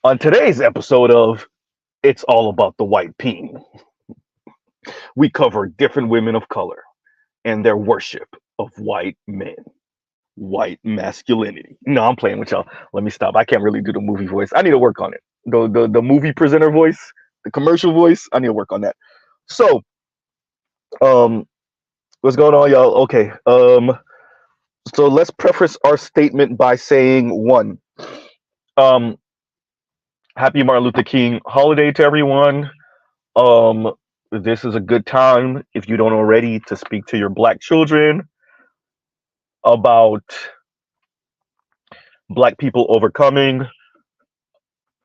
On today's episode of It's All About the White Peen, we cover different women of color and their worship of white men, white masculinity. No, I'm playing with y'all. Let me stop. I can't really do the movie voice. I need to work on it. The movie presenter voice, the commercial voice, I need to work on that. So, um, what's going on, y'all? Okay. So let's preface our statement by saying one. Um, Happy Martin Luther King holiday to everyone. Um, this is a good time, if you don't already, to speak to your black children about black people overcoming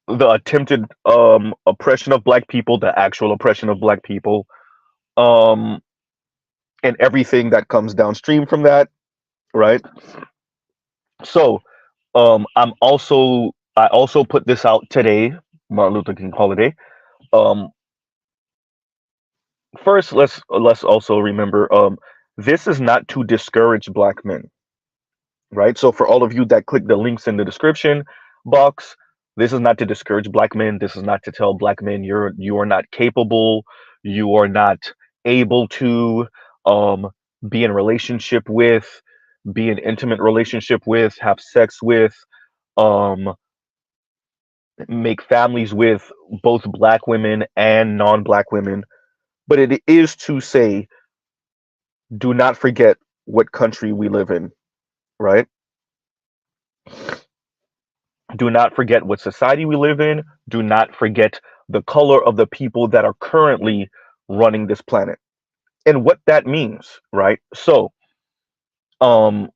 the attempted oppression of black people, the actual oppression of black people, um, and everything that comes downstream from that, right? So, I also put this out today, Martin Luther King holiday. Um, First, let's also remember, this is not to discourage black men, right? So for all of you that click the links in the description box, this is not to discourage black men. This is not to tell black men you are not capable, you are not able to um be in relationship with, be in intimate relationship with, have sex with, um make families with both black women and non-black women. But it is to say, do not forget what country we live in, right? Do not forget what society we live in. Do not forget the color of the people that are currently running this planet and what that means, right? So, um,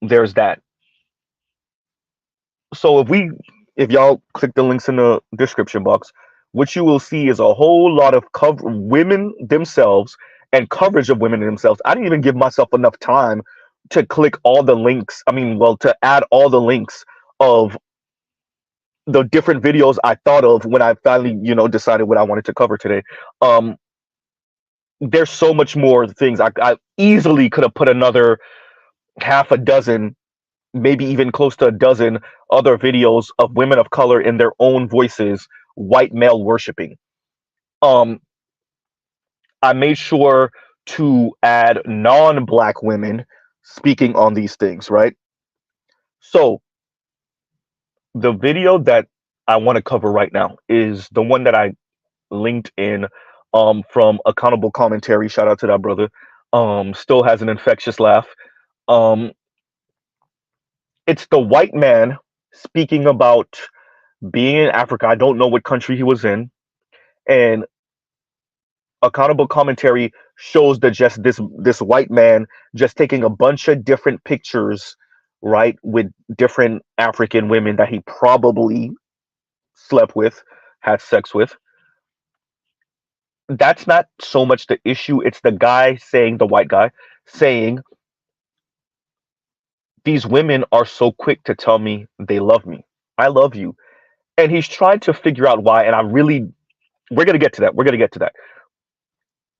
there's that. So if y'all click the links in the description box, what you will see is a whole lot of women themselves and coverage of women themselves. I didn't even give myself enough time to click all the links. I mean, well, to add all the links of the different videos I thought of when I finally, decided what I wanted to cover today. Um, there's so much more things. I easily could have put another half a dozen, maybe even close to a dozen other videos of women of color in their own voices, white male worshiping. Um, I made sure to add non-black women speaking on these things, right? So the video that I want to cover right now is the one that I linked in from Accountable Commentary. Shout out to that brother. Still has an infectious laugh. Um, it's the white man speaking about being in Africa. I don't know what country he was in, and Accountable Commentary shows that just this white man just taking a bunch of different pictures, right, with different African women that he probably slept with, had sex with. That's not so much the issue. It's the guy saying, the white guy saying, these women are so quick to tell me they love me. I love you. And he's trying to figure out why. And we're going to get to that. We're going to get to that.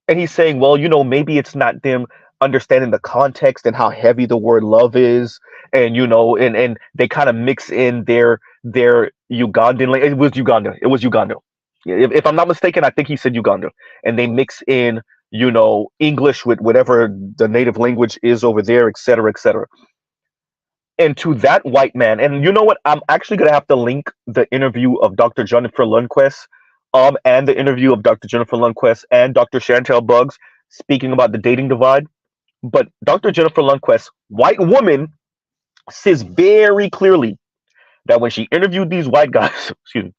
And he's saying, well, maybe it's not them understanding the context and how heavy the word love is. And, and they kind of mix in their Ugandan, it was Uganda. It was Uganda. If I'm not mistaken, I think he said Uganda. And they mix in, English with whatever the native language is over there, et cetera, et cetera. And to that white man, and you know what? I'm actually going to have to link the interview of Dr. Jennifer Lundquist, and the interview of Dr. Jennifer Lundquist and Dr. Chantel Buggs speaking about the dating divide. But Dr. Jennifer Lundquist, white woman, says very clearly that when she interviewed these white guys, excuse me,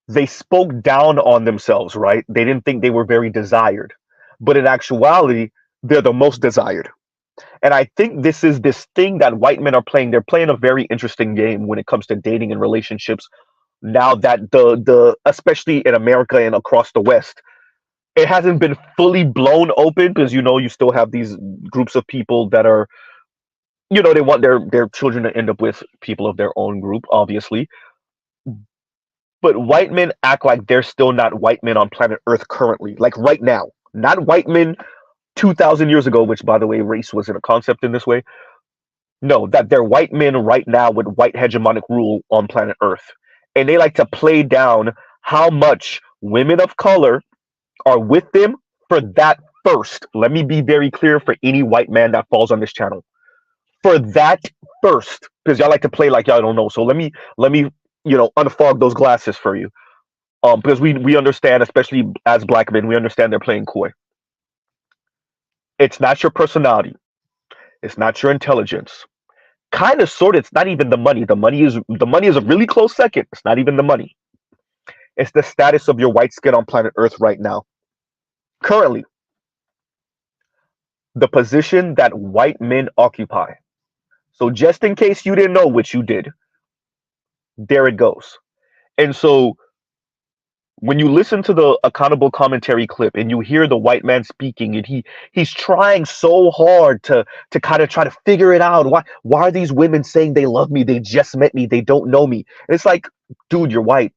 they spoke down on themselves, right? They didn't think they were very desired. But in actuality, they're the most desired. And I think this is this thing that white men are playing. They're playing a very interesting game when it comes to dating and relationships. Now that the especially in America and across the West, it hasn't been fully blown open because you still have these groups of people that are, they want their children to end up with people of their own group, obviously. But white men act like they're still not white men on planet Earth currently, like right now. Not white men 2,000 years ago, which by the way, race wasn't a concept in this way. No, that they're white men right now with white hegemonic rule on planet Earth. And they like to play down how much women of color are with them for that first. Let me be very clear for any white man that falls on this channel. For that first, because y'all like to play like y'all don't know. So let me unfog those glasses for you. Because we understand, especially as black men, we understand they're playing coy. It's not your personality. It's not your intelligence. Kind of sort of, it's not even the money. The money is a really close second. It's not even the money. It's the status of your white skin on planet Earth right now. Currently, the position that white men occupy. So just in case you didn't know, which you did, there it goes. And so when you listen to the accountable commentary clip and you hear the white man speaking, and he's trying so hard to kind of try to figure it out. Why are these women saying they love me? They just met me. They don't know me. And it's like, dude, you're white.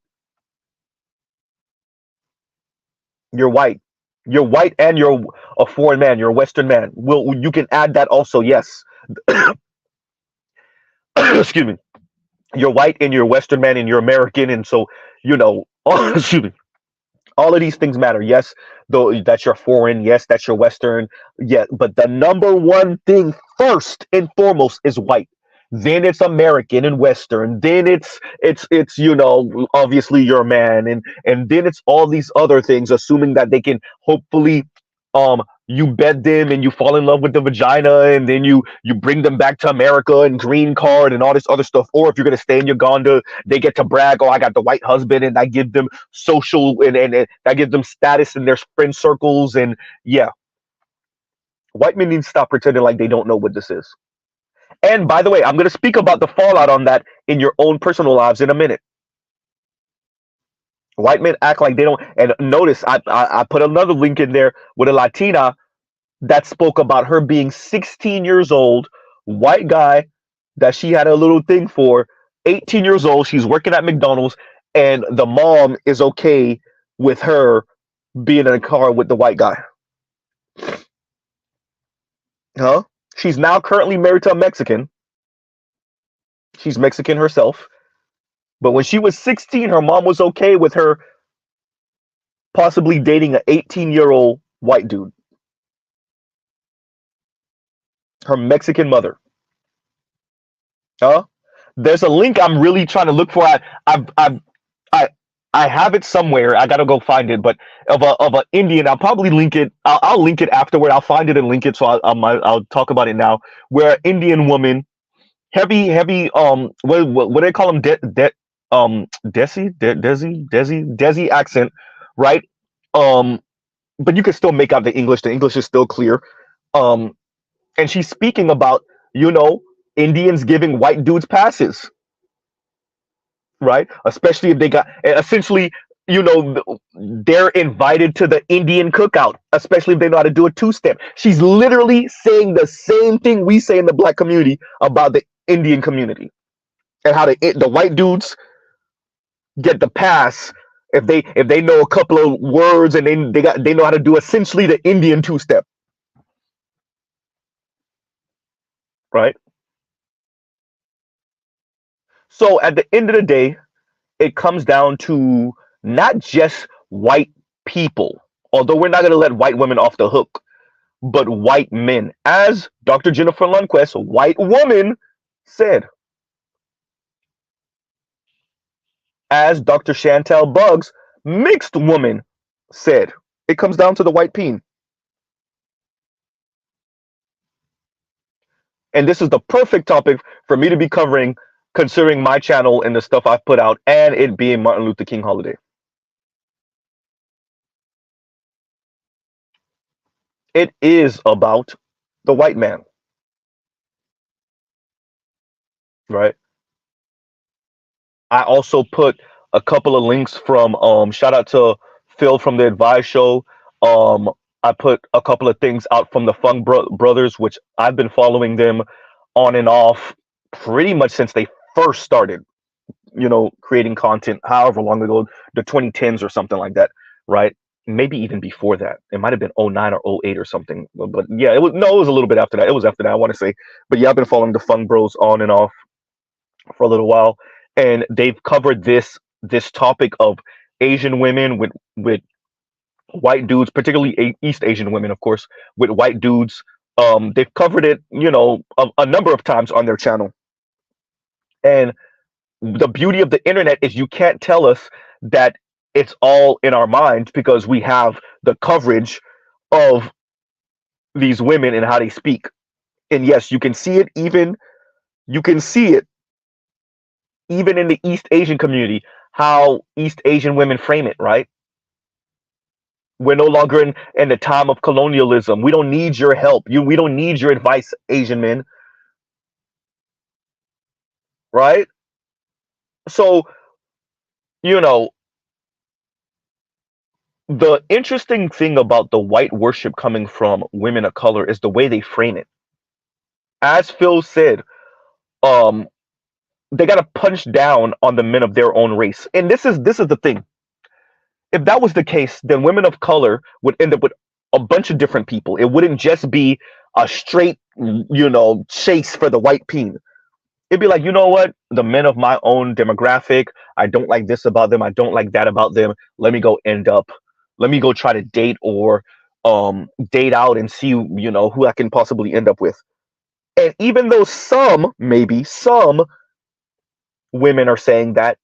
You're white. You're white, and you're a foreign man. You're a Western man. Well, you can add that also. Yes. Excuse me. You're white and you're a Western man and you're American, and so excuse me, all of these things matter. Yes, though that you're foreign. Yes, that you're Western. Yeah, but the number one thing first and foremost is white. Then it's American and Western. Then it's obviously you're a man, and then it's all these other things, assuming that they can hopefully you bed them and you fall in love with the vagina, and then you bring them back to America and green card and all this other stuff. Or if you're gonna stay in Uganda, they get to brag, oh, I got the white husband, and I give them social and that gives them status in their friend circles. And yeah, white men need to stop pretending like they don't know what this is. And by the way, I'm gonna speak about the fallout on that in your own personal lives in a minute. White men act like they don't. And notice I put another link in there with a Latina that spoke about her being 16 years old, white guy that she had a little thing for, 18 years old. She's working at McDonald's, and the mom is okay with her being in a car with the white guy. Huh? She's now currently married to a Mexican. She's Mexican herself. But when she was 16, her mom was okay with her possibly dating an 18-year-old white dude. Her Mexican mother. Huh? There's a link I'm really trying to look for. I I have it somewhere. I gotta go find it. But of a Indian, I'll probably link it. I'll link it afterward. I'll find it and link it. So I'll talk about it now. Where an Indian woman, heavy what do they call them? Desi accent, right? Um, but you can still make out the English. The English is still clear. Um, and she's speaking about you know Indians giving white dudes passes, right? Especially if they got essentially, they're invited to the Indian cookout, especially if they know how to do a two-step. She's literally saying the same thing we say in the black community about the Indian community, and how the white dudes get the pass if they know a couple of words, and they know how to do essentially the Indian two-step, right? So at the end of the day, it comes down to not just white people, although we're not going to let white women off the hook, but white men. As Dr. Jennifer Lundquist, a white woman, said, as Dr. Chantel Buggs, mixed woman, said, it comes down to the white peen. And this is the perfect topic for me to be covering, considering my channel and the stuff I've put out, and it being Martin Luther King holiday. It is about the white man, right? I also put a couple of links from shout out to Phil from the Advice Show. Um, I put a couple of things out from the Brothers, which I've been following them on and off pretty much since they first started, creating content, however long ago, the 2010s or something like that, right? maybe even before that. It might have been '09 or '08 or something. But yeah, it was no, it was a little bit after that. It was after that, I want to say. But yeah, I've been following the Fung Bros on and off for a little while, and they've covered this topic of Asian women with white dudes, particularly East Asian women, of course, with white dudes. They've covered it, a number of times on their channel. And the beauty of the internet is you can't tell us that it's all in our minds because we have the coverage of these women and how they speak. And yes, you can see it even in the East Asian community, how East Asian women frame it, right? We're no longer in the time of colonialism. We don't need your help. We don't need your advice, Asian men, right? So, you know, the interesting thing about the white worship coming from women of color is the way they frame it. As Phil said, um, they got to punch down on the men of their own race. And this is the thing. If that was the case, then women of color would end up with a bunch of different people. It wouldn't just be a straight, chase for the white peen. It'd be like, you know what? The men of my own demographic, I don't like this about them. I don't like that about them. Let me go try to date or date out and see, who I can possibly end up with. And even though maybe some women are saying that,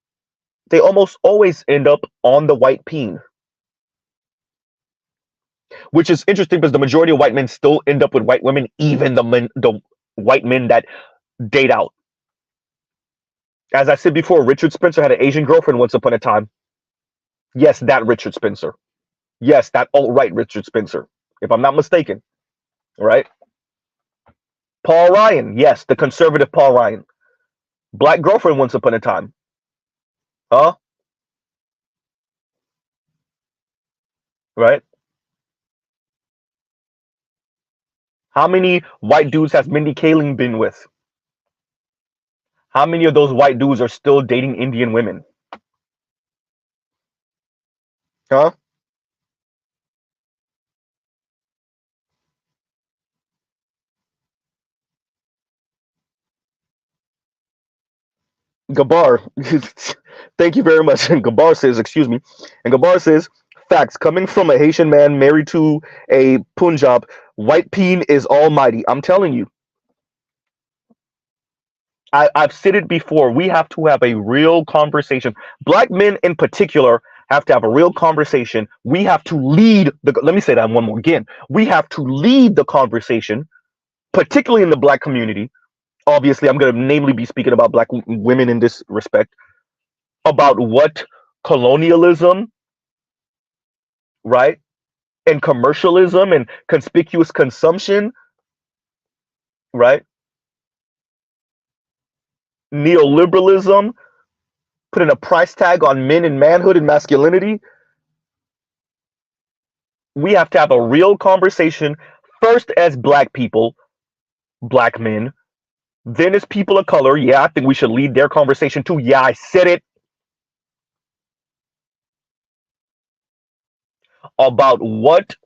they almost always end up on the white peen, which is interesting because the majority of white men still end up with white women, even the white men that date out. As I said before, Richard Spencer had an Asian girlfriend once upon a time. Yes, that Richard Spencer. Yes, that alt-right Richard Spencer, if I'm not mistaken. Right? Paul Ryan. Yes, the conservative Paul Ryan. Black girlfriend once upon a time. Huh? Right? How many white dudes has Mindy Kaling been with? How many of those white dudes are still dating Indian women? Huh? Gabar, thank you very much. And Gabar says, excuse me, and Gabar says, facts coming from a Haitian man married to a Punjab, white peen is almighty. I'm telling you, I've said it before. We have to have a real conversation. Black men in particular have to have a real conversation. We have to lead let me say that one more again. We have to lead the conversation, particularly in the black community. Obviously, I'm going to namely be speaking about black women in this respect, about what colonialism, right, and commercialism and conspicuous consumption, right, neoliberalism, putting a price tag on men and manhood and masculinity. We have to have a real conversation first as black people, black men, then as people of color. Yeah, I think we should lead their conversation too. Yeah, I said it. About what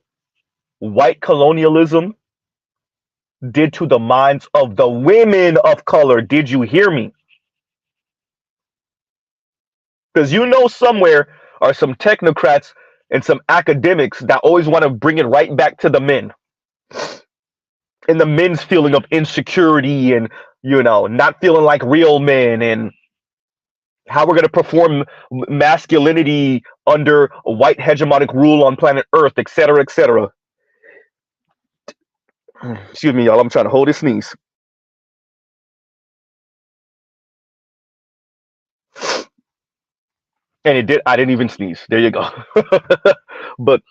white colonialism did to the minds of the women of color. Did you hear me? Because somewhere are some technocrats and some academics that always want to bring it right back to the men and the men's feeling of insecurity and not feeling like real men, and how we're going to perform masculinity under white hegemonic rule on planet Earth, etc., etc. Excuse me, y'all. I'm trying to hold a sneeze. And I didn't even sneeze. There you go. But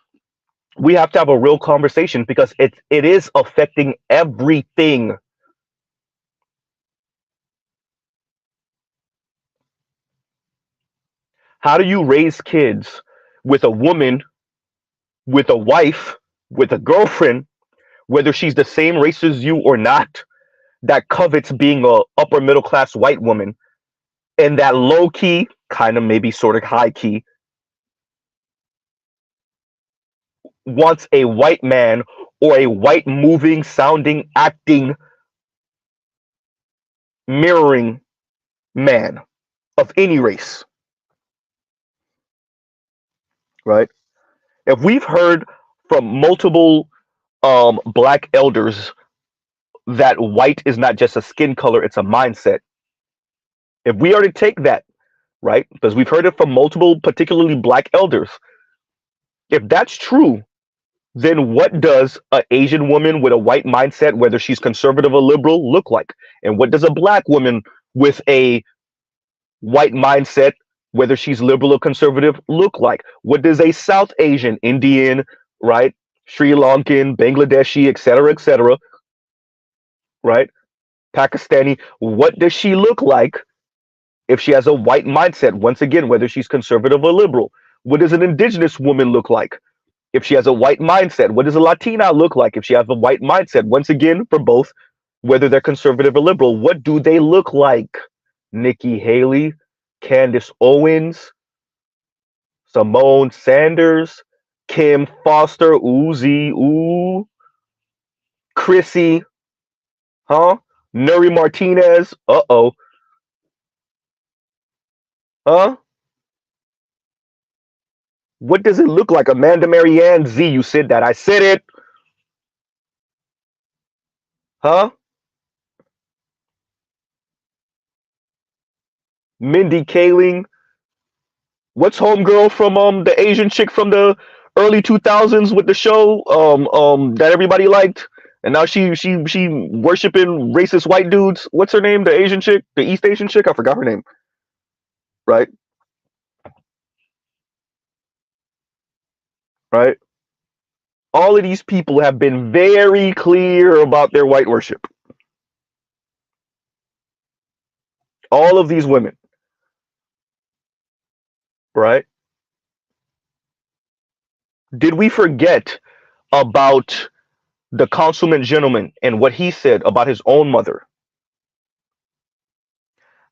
we have to have a real conversation because it is affecting everything. How do you raise kids with a woman, with a wife, with a girlfriend, whether she's the same race as you or not, that covets being a upper middle class white woman, and that low key, kind of maybe sort of high key, wants a white man or a white moving, sounding, acting, mirroring man of any race, right? If we've heard from multiple black elders that white is not just a skin color, it's a mindset. If we are to take that, right, because we've heard it from multiple, particularly black elders, if that's true, then what does an Asian woman with a white mindset, whether she's conservative or liberal, look like? And what does a black woman with a white mindset, whether she's liberal or conservative, look like? What does a South Asian, Indian, right, Sri Lankan, Bangladeshi, etc., right, Pakistani, what does she look like if she has a white mindset? Once again, whether she's conservative or liberal. What does an indigenous woman look like if she has a white mindset? What does a Latina look like if she has a white mindset? Once again, for both, whether they're conservative or liberal, what do they look like? Nikki Haley, Candace Owens, Simone Sanders, Kim Foster, Uzi, ooh, Chrissy, huh? Nuri Martinez, uh-oh, huh? What does it look like? Amanda Marianne Z, you said that. I said it. Huh? Mindy Kaling. What's homegirl from the Asian chick from the early 2000s with the show that everybody liked? And now she worshiping racist white dudes. What's her name? The Asian chick? The East Asian chick? I forgot her name. Right? Right? All of these people have been very clear about their white worship. All of these women. Right? Did we forget about the councilman gentleman and what he said about his own mother?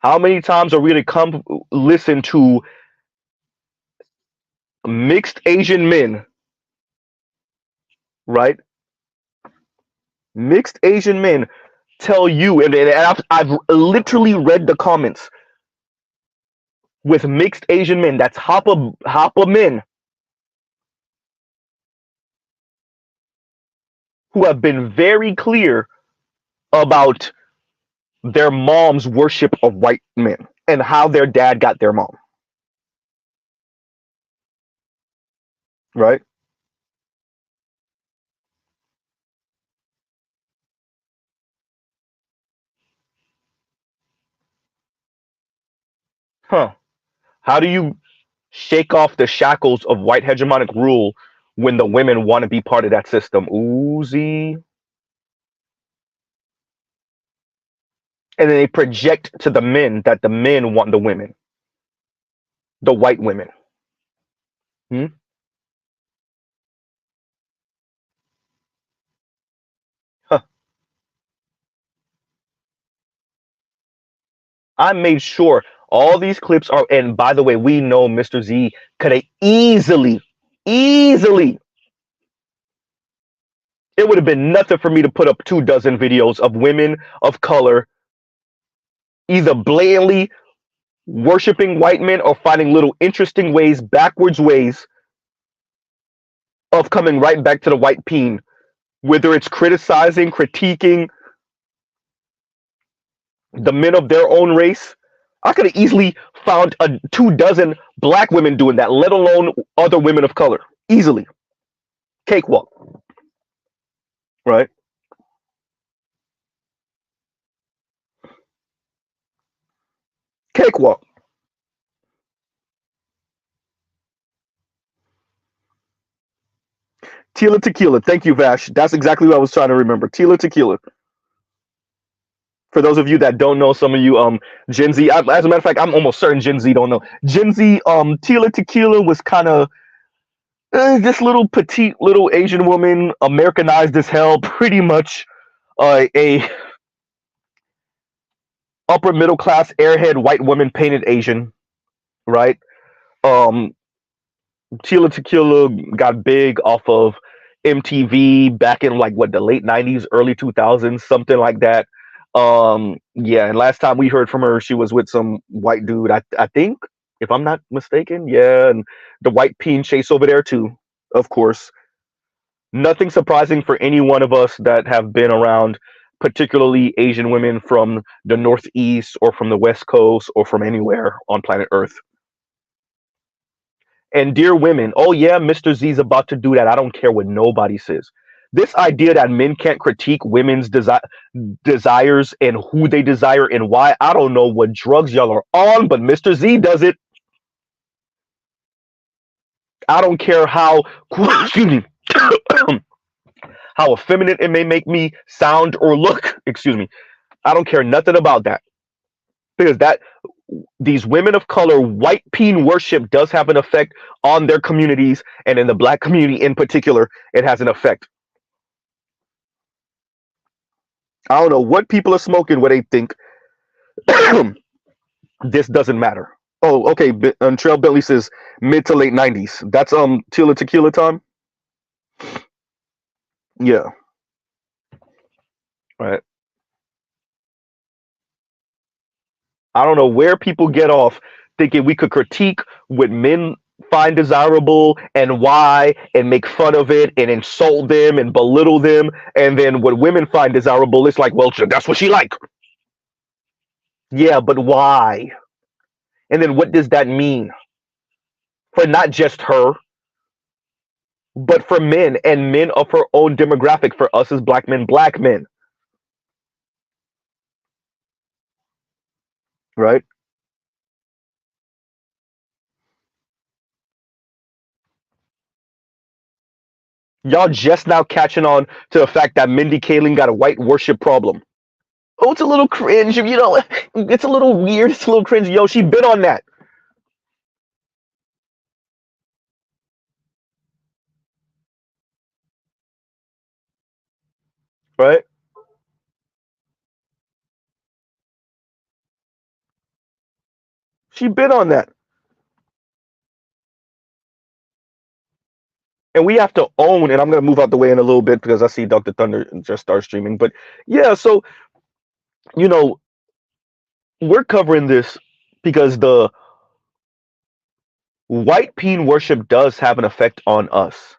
How many times are we to come listen to mixed Asian men, right? Mixed Asian men tell you, and I've literally read the comments with mixed Asian men, that's Hapa men, who have been very clear about their mom's worship of white men and how their dad got their mom. Right? Huh. How do you shake off the shackles of white hegemonic rule when the women want to be part of that system? Oozy. And then they project to the men that the men want the women, the white women. Hmm? Huh. I made sure all these clips are, and by the way, we know Mr. Z could have easily, it would have been nothing for me to put up 24 videos of women of color either blatantly worshiping white men or finding little interesting ways, backwards ways of coming right back to the white peen, whether it's criticizing, critiquing the men of their own race. I could have easily found 24 black women doing that, let alone other women of color. Easily. Cakewalk. Right? Cakewalk. Tila Tequila. Thank you, Vash. That's exactly what I was trying to remember. Tila Tequila. For those of you that don't know, some of you Gen Z, as a matter of fact, I'm almost certain Gen Z don't know. Gen Z, Tila Tequila was kind of this little petite little Asian woman, Americanized as hell, pretty much a upper middle class airhead white woman painted Asian, right? Um, Tila Tequila got big off of MTV back in like what the late '90s, early 2000s, something like that. Yeah, and last time we heard from her, she was with some white dude. I think, if I'm not mistaken, yeah, and the white Peen chase over there too, of course. Nothing surprising for any one of us that have been around, particularly Asian women from the Northeast or from the West Coast or from anywhere on planet Earth. And dear women, oh yeah, Mr. Z's about to do that. I don't care what nobody says. This idea that men can't critique women's desires and who they desire and why, I don't know what drugs y'all are on, but Mr. Z does it. I don't care how, excuse me, how effeminate it may make me sound or look, excuse me. I don't care nothing about that. Because that these women of color, white Peen worship does have an effect on their communities, and in the black community in particular, it has an effect. I don't know what people are smoking where they think this doesn't matter. Oh, okay. Trail Bentley says mid to late '90s. That's Tila Tequila time. Yeah, right. I don't know where people get off thinking we could critique what men find desirable and why, and make fun of it and insult them and belittle them, and then what women find desirable, it's like, well, that's what she like. Yeah, but why? And then what does that mean for not just her, but for men and men of her own demographic? For us as black men, right? Y'all just now catching on to the fact that Mindy Kaling got a white worship problem. Oh, it's a little cringe. You know, it's a little weird. It's a little cringe. Yo, she been on that, right? She been on that. And we have to own, and I'm going to move out the way in a little bit because I see Dr. Thunder just start streaming. But yeah, so, you know, we're covering this because the white Peen worship does have an effect on us.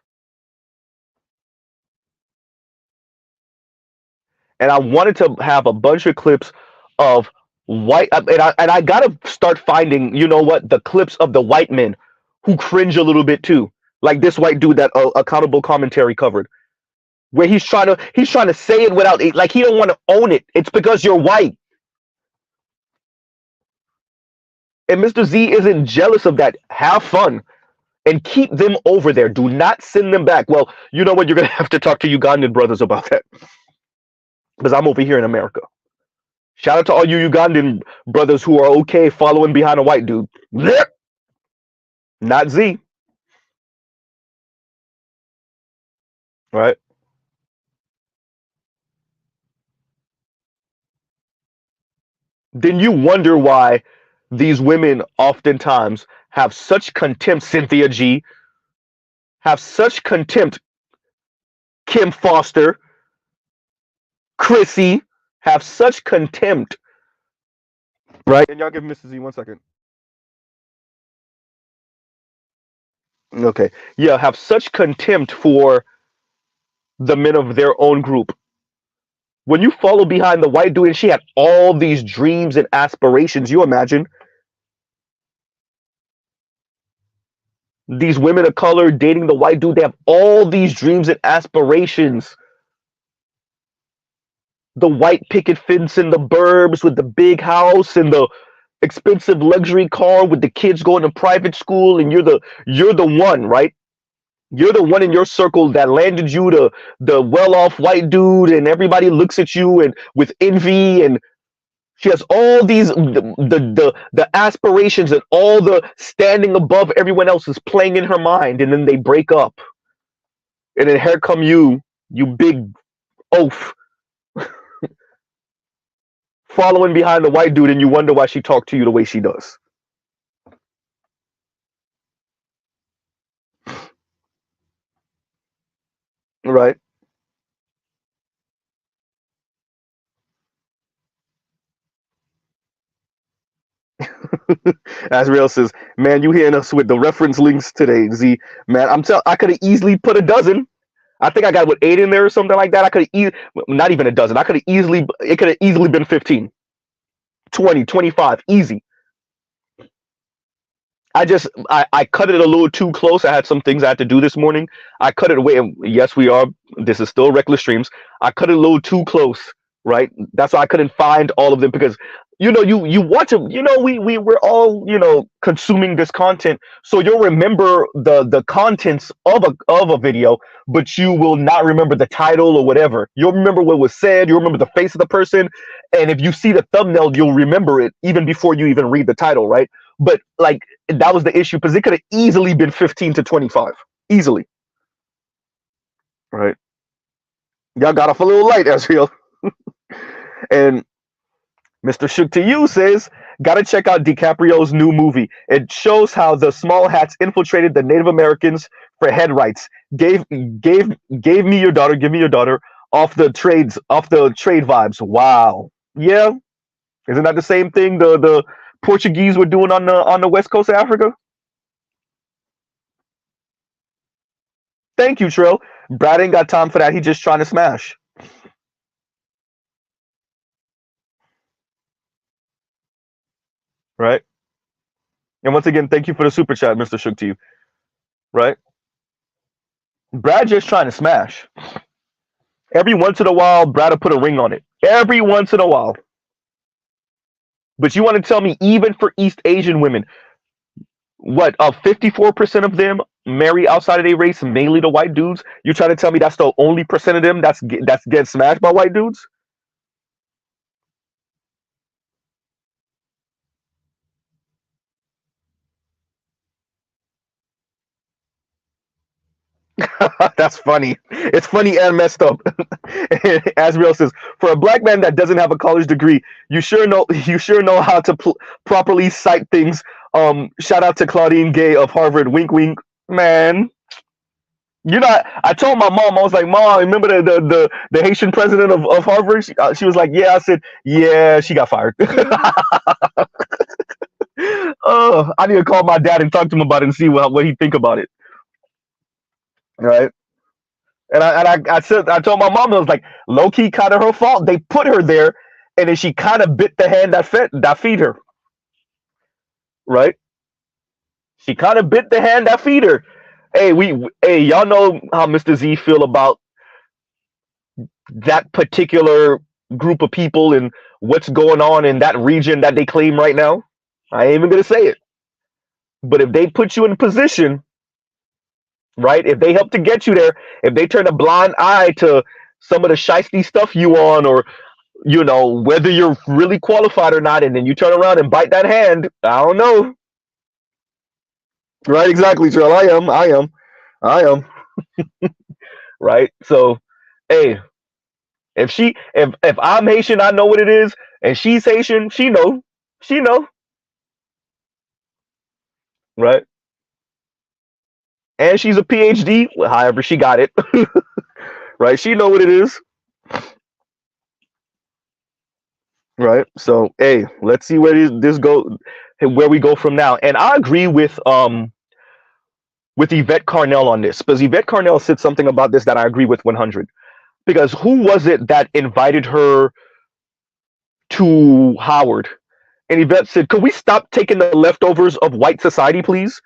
And I wanted to have a bunch of clips of white, and I gotta start finding, you know what, the clips of the white men who cringe a little bit too, like this white dude that accountable commentary covered, where he's trying to say it without it, like he don't want to own it. It's because you're white, and Mr. Z isn't jealous of that. Have fun and keep them over there. Do not send them back. Well, you know what? You're gonna have to talk to Ugandan brothers about that because I'm over here in America. Shout out to all you Ugandan brothers who are okay following behind a white dude. Blech. Not Z, right? Then you wonder why these women oftentimes have such contempt, Cynthia G, have such contempt, Kim Foster, Chrissy, have such contempt, right? And y'all give Mrs. Z 1 second. Okay. Yeah, have such contempt for the men of their own group. When you follow behind the white dude and she had all these dreams and aspirations, you imagine these women of color dating the white dude, they have all these dreams and aspirations. The white picket fence in the burbs with the big house and the expensive luxury car with the kids going to private school, and you're the one, right? You're the one in your circle that landed you the well-off white dude, and everybody looks at you and with envy, and she has all these the aspirations and all the standing above everyone else is playing in her mind, and then they break up, and then here come you big oaf, following behind the white dude, and you wonder why she talked to you the way she does. Right. As real says, man, you hearing us with the reference links today, Z. Man, I could have easily put a dozen. I think I got what 8 in there or something like that. I could have not even a dozen. I could have easily it could have easily been 15, 20, 25, easy. I cut it a little too close. I had some things I had to do this morning. I cut it away. And yes, we are. This is still reckless streams. I cut it a little too close, right? That's why I couldn't find all of them because you watch them. We're all consuming this content, so you'll remember the contents of a video, but you will not remember the title or whatever. You'll remember what was said. You'll remember the face of the person, and if you see the thumbnail, you'll remember it even before you even read the title, right? But like that was the issue because it could have easily been 15 to 25, easily, right? Y'all got off a little light, Ezreal. And Mr. Shook to You says, gotta check out DiCaprio's new movie. It shows how the small hats infiltrated the Native Americans for head rights. Gave me your daughter, give me your daughter off the trade vibes. Wow. Yeah. Isn't that the same thing the Portuguese were doing on the west coast of Africa? Thank you, Trill. Brad ain't got time for that. He's just trying to smash. Right? And once again, thank you for the super chat, Mr. Shook to You. Right? Brad just trying to smash. Every once in a while, Brad will put a ring on it. Every once in a while. But you want to tell me, even for East Asian women, what 54% of them marry outside of their race, mainly the white dudes? You trying to tell me that's the only percent of them that's getting smashed by white dudes? That's funny. It's funny and messed up. Asriel says, for a black man that doesn't have a college degree, you sure know how to properly cite things. Shout out to Claudine Gay of Harvard. Wink, wink, man. I told my mom, I was like, Mom, remember the Haitian president of Harvard? She was like, yeah. I said, yeah, she got fired. Oh, I need to call my dad and talk to him about it and see what he think about it. Right. And I told my mom, I was like, low key, kind of her fault. They put her there, and then she kind of bit the hand that feed her. Right? She kind of bit the hand that feed her. Hey, y'all know how Mr. Z feel about that particular group of people and what's going on in that region that they claim right now. I ain't even gonna say it. But if they put you in a position, right? If they help to get you there, if they turn a blind eye to some of the shiesty stuff you on, or whether you're really qualified or not, and then you turn around and bite that hand, I don't know. Right? Exactly, Trill. I am. Right? So, hey, if I'm Haitian, I know what it is, and she's Haitian, she know, right? And she's a PhD, however she got it, right? She know what it is, right? So, hey, let's see where where we go from now. And I agree with Yvette Carnell on this, because Yvette Carnell said something about this that I agree with 100. Because who was it that invited her to Howard? And Yvette said, could we stop taking the leftovers of white society, please?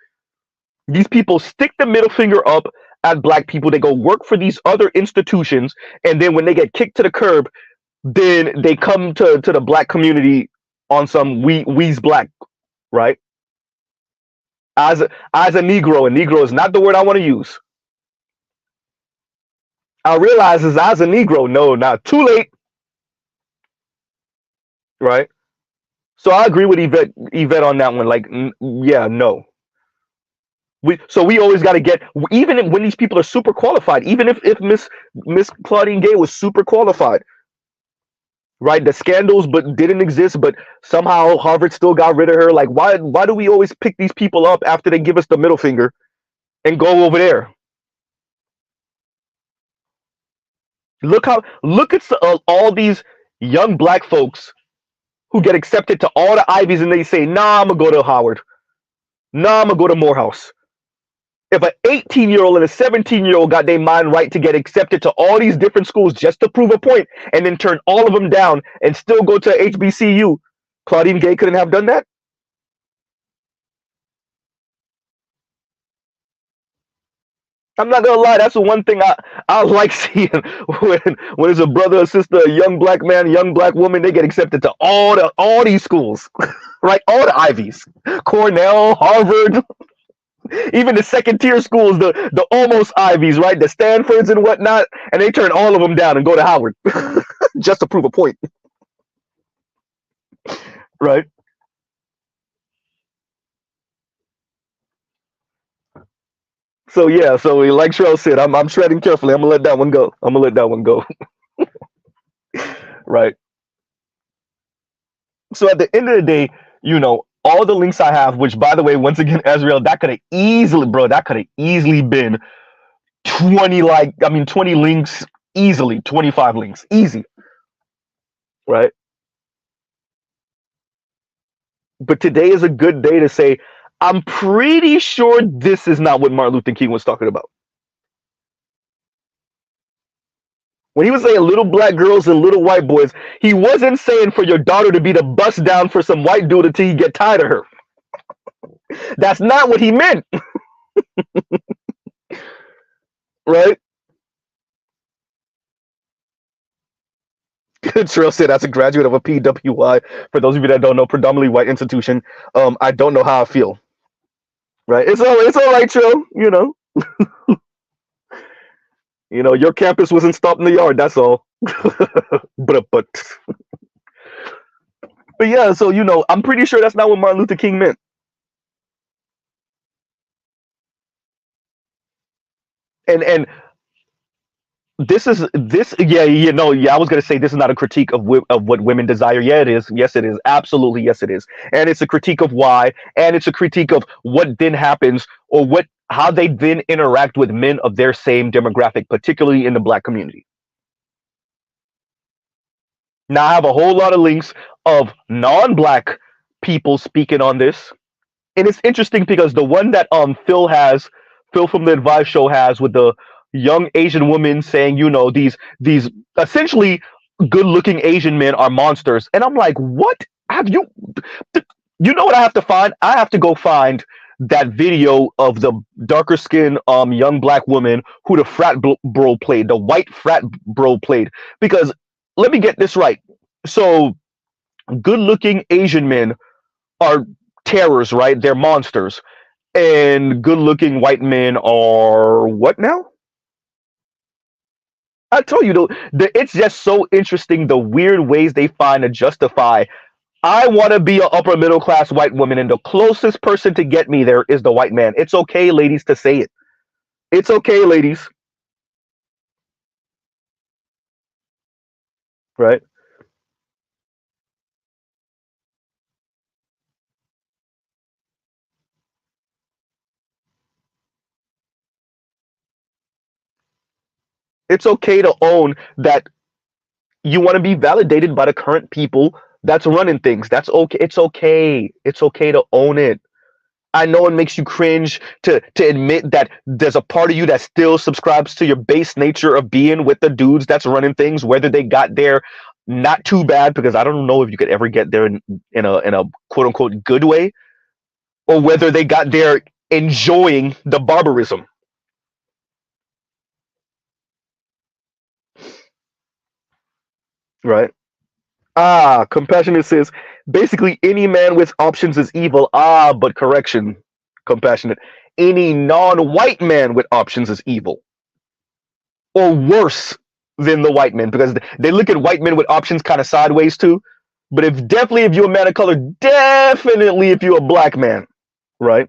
These people stick the middle finger up at black people. They go work for these other institutions, and then when they get kicked to the curb, then they come to the black community on some we's black, right? As a Negro, and Negro is not the word I want to use. I realize as a Negro, no, not too late, right? So I agree with Yvette on that one. Like, yeah, no. We always got to get, even when these people are super qualified, even if Miss Claudine Gay was super qualified, right? The scandals but didn't exist, but somehow Harvard still got rid of her. Like, why do we always pick these people up after they give us the middle finger and go over there? Look at all these young black folks who get accepted to all the Ivies and they say, "Nah, I'm gonna go to Howard. Nah, I'm gonna go to Morehouse." If an 18-year-old and a 17-year-old got their mind right to get accepted to all these different schools just to prove a point, and then turn all of them down and still go to HBCU, Claudine Gay couldn't have done that. I'm not gonna lie, that's the one thing I like seeing when it's a brother or sister, a young black man, a young black woman, they get accepted to all these schools, right? All the Ivies, Cornell, Harvard, even the second tier schools, the almost Ivies, right? The Stanfords and whatnot, and they turn all of them down and go to Howard just to prove a point, right? So yeah, so like Shrell said, I'm treading carefully. I'm gonna let that one go. I'm gonna let that one go, right? So at the end of the day, all the links I have, which by the way, once again, Ezreal, that could have easily, bro, that could have easily been 20, 20 links, easily, 25 links, easy, right? But today is a good day to say, I'm pretty sure this is not what Martin Luther King was talking about. When he was saying little black girls and little white boys, he wasn't saying for your daughter to be the bust down for some white dude until you get tired of her. That's not what he meant, right? Trill said, as a graduate of a PWI, for those of you that don't know, predominantly white institution, I don't know how I feel. Right? It's all right, Trill. Your campus wasn't stopped in the yard. That's all. but yeah. So I'm pretty sure that's not what Martin Luther King meant. And this yeah, I was gonna say this is not a critique of what women desire. Yeah, it is. Yes, it is. Absolutely, yes, it is. And it's a critique of why, and it's a critique of what then happens, or how they then interact with men of their same demographic, particularly in the black community. Now I have a whole lot of links of non-black people speaking on this, and it's interesting because the one that Phil from the Advice Show has with the young Asian woman saying, these essentially good-looking Asian men are monsters, and I'm like, what have you? You know what I have to find? I have to go find that video of the darker skinned young black woman who the bro played, the white frat bro played. Because let me get this right. So good looking Asian men are terrors, right? They're monsters. And good looking white men are what now? I told you, it's just so interesting the weird ways they find to justify. I want to be an upper middle class white woman, and the closest person to get me there is the white man. It's okay, ladies, to say it. It's okay, ladies. Right? It's okay to own that you want to be validated by the current people that's running things. That's okay. It's okay. It's okay to own it. I know it makes you cringe to admit that there's a part of you that still subscribes to your base nature of being with the dudes that's running things, whether they got there not too bad, because I don't know if you could ever get there in a quote unquote good way, or whether they got there enjoying the barbarism. Right. Compassionate says basically any man with options is evil. But correction, compassionate. Any non-white man with options is evil, or worse than the white men, because they look at white men with options kind of sideways too. But if you're a man of color, definitely if you're a black man, right?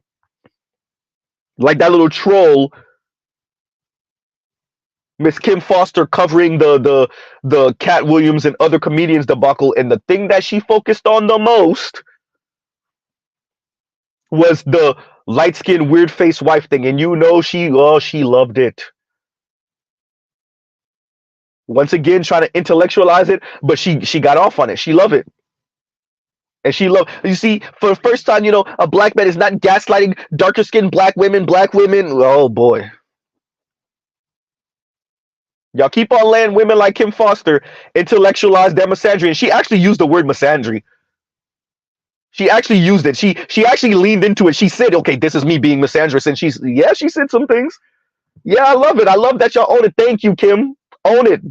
Like that little troll, Miss Kim Foster, covering the Cat Williams and other comedians debacle, and the thing that she focused on the most was the light skinned weird face wife thing, and she loved it. Once again, trying to intellectualize it, but she got off on it. She loved it. And she loved, you see, for the first time, a black man is not gaslighting darker skinned black women, black women. Oh boy. Y'all keep on letting women like Kim Foster intellectualize their misandry. And she actually used the word misandry. She actually used it. She actually leaned into it. She said, okay, this is me being misandrous. And she said some things. Yeah, I love it. I love that y'all own it. Thank you, Kim. Own it.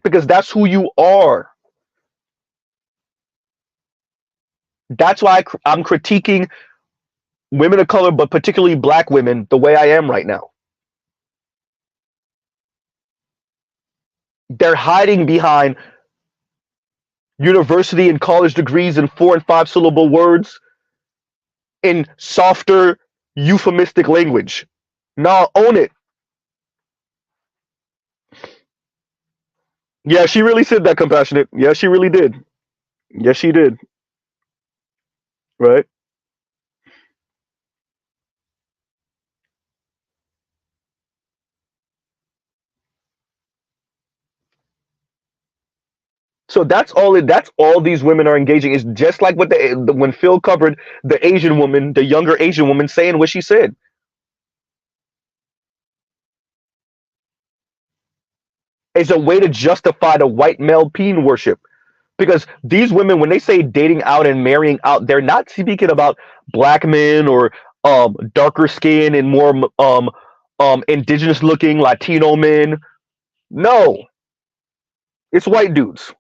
Because that's who you are. That's why I'm critiquing women of color, but particularly black women, the way I am right now. They're hiding behind university and college degrees and 4 and 5 syllable words in softer, euphemistic language. Nah, own it. Yeah, she really said that, Compassionate. Yeah, she really did. Yes, she did. Right? So that's all these women are engaging. Is just like what when Phil covered the Asian woman, the younger Asian woman saying what she said. It's a way to justify the white male peen worship. Because these women, when they say dating out and marrying out, they're not speaking about black men or darker skin and more indigenous looking Latino men. No, it's white dudes.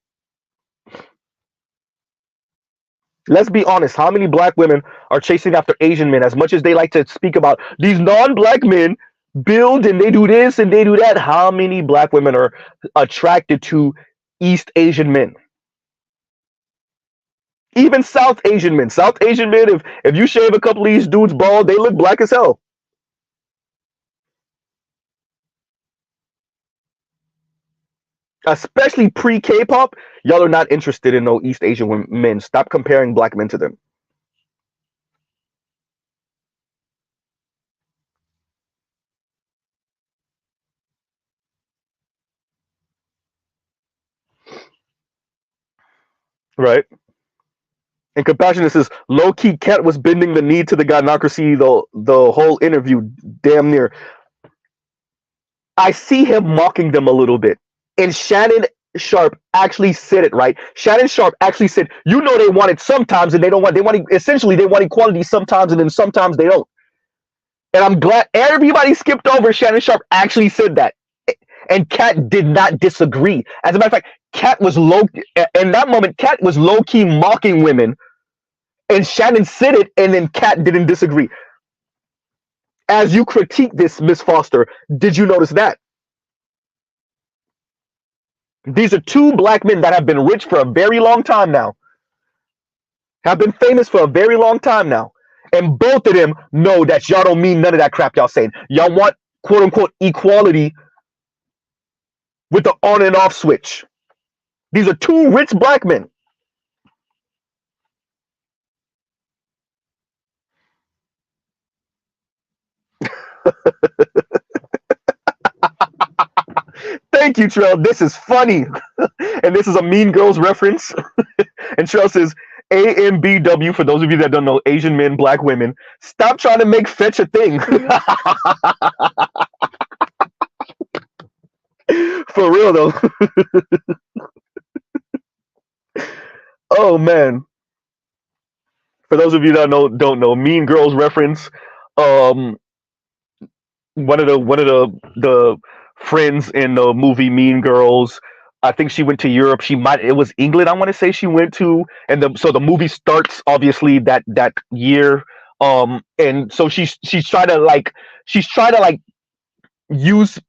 Let's be honest. How many black women are chasing after Asian men? As much as they like to speak about these non-black men build and they do this and they do that, how many black women are attracted to East Asian men? Even South Asian men. South Asian men, if you shave a couple of these dudes bald, they look black as hell. Especially pre-K-pop, y'all are not interested in no East Asian men. Stop comparing black men to them. Right? And Compassionate says, low-key Cat was bending the knee to the gynocracy the whole interview, damn near. I see him mocking them a little bit. And Shannon Sharp actually said it, right? Shannon Sharp actually said, they want it sometimes and they don't want, essentially they want equality sometimes and then sometimes they don't. And I'm glad everybody skipped over Shannon Sharp actually said that. And Kat did not disagree. As a matter of fact, Kat was in that moment, Kat was low-key mocking women. And Shannon said it, and then Kat didn't disagree. As you critique this, Miss Foster, did you notice that? These are two black men that have been rich for a very long time now. Have been famous for a very long time now. And both of them know that y'all don't mean none of that crap y'all saying. Y'all want, quote unquote, equality with the on and off switch. These are two rich black men. Thank you, Trell. This is funny. And this is a Mean Girls reference. And Trell says, AMBW, for those of you that don't know, Asian men, black women, stop trying to make fetch a thing. For real, though. Oh, man. For those of you that don't know, Mean Girls reference, one of the friends in the movie Mean Girls, I think she went to Europe. It was England, I want to say she went to, and so the movie starts obviously that year. And so she's trying to use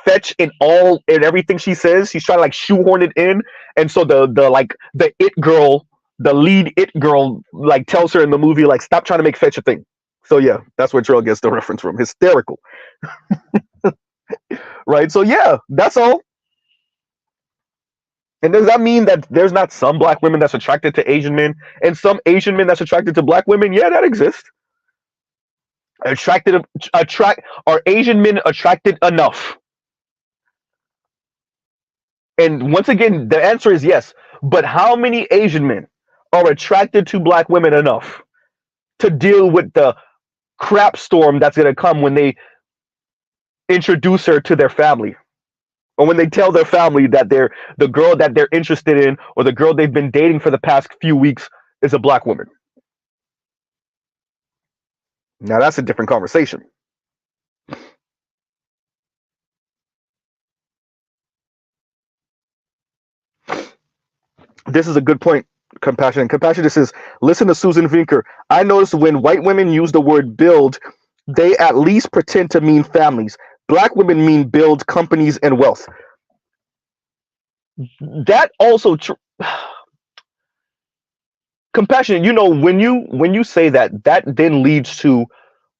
fetch in everything she says. She's trying to shoehorn it in, and so the it girl, the lead it girl, tells her in the movie stop trying to make fetch a thing. So yeah, that's where Trail gets the reference from. Hysterical. Right? So yeah, that's all. And does that mean that there's not some black women that's attracted to Asian men and some Asian men that's attracted to black women? Yeah, that exists. Attracted, attract are Asian men attracted enough? And once again, the answer is yes. But how many Asian men are attracted to black women enough to deal with the crap storm that's going to come when they introduce her to their family? Or when they tell their family that the girl that they're interested in or the girl they've been dating for the past few weeks is a black woman. Now that's a different conversation. This is a good point, Compassion. Compassion says, listen to Susan Vinker. I notice when white women use the word build, they at least pretend to mean families. Black women mean build companies and wealth. That also Compassion, when you say that, that then leads to,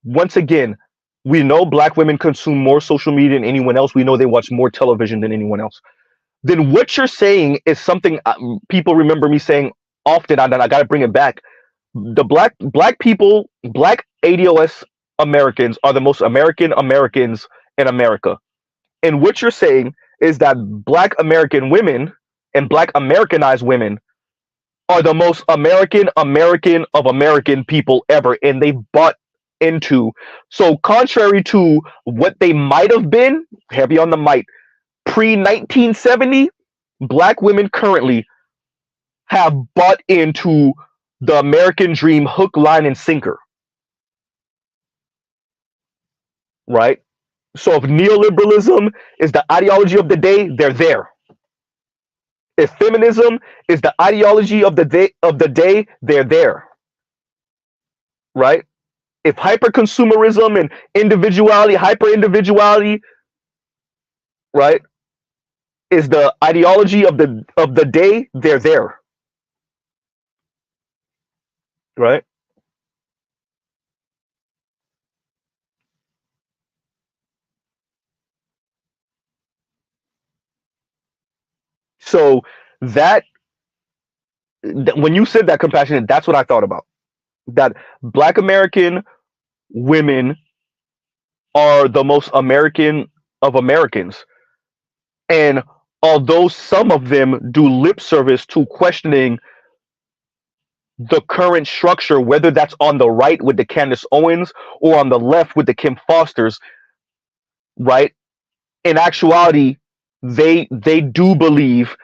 once again, we know black women consume more social media than anyone else. We know they watch more television than anyone else. Then what you're saying is something people remember me saying often, and I got to bring it back. The black people, black ADOS Americans are the most American Americans in America. And what you're saying is that black American women and black Americanized women are the most American of American people ever, and they bought into. So contrary to what they might have been, heavy on the might, pre 1970, black women currently have bought into the American dream hook, line, and sinker. Right? So if neoliberalism is the ideology of the day, they're there. If feminism is the ideology of the day, they're there. Right? If hyper-consumerism and individuality, hyper-individuality, right, is the ideology of the day, they're there. Right? So that when you said that, Compassionate, that's what I thought about. That black American women are the most American of Americans. And although some of them do lip service to questioning the current structure, whether that's on the right with the Candace Owens or on the left with the Kim Fosters, right? In actuality, they do believe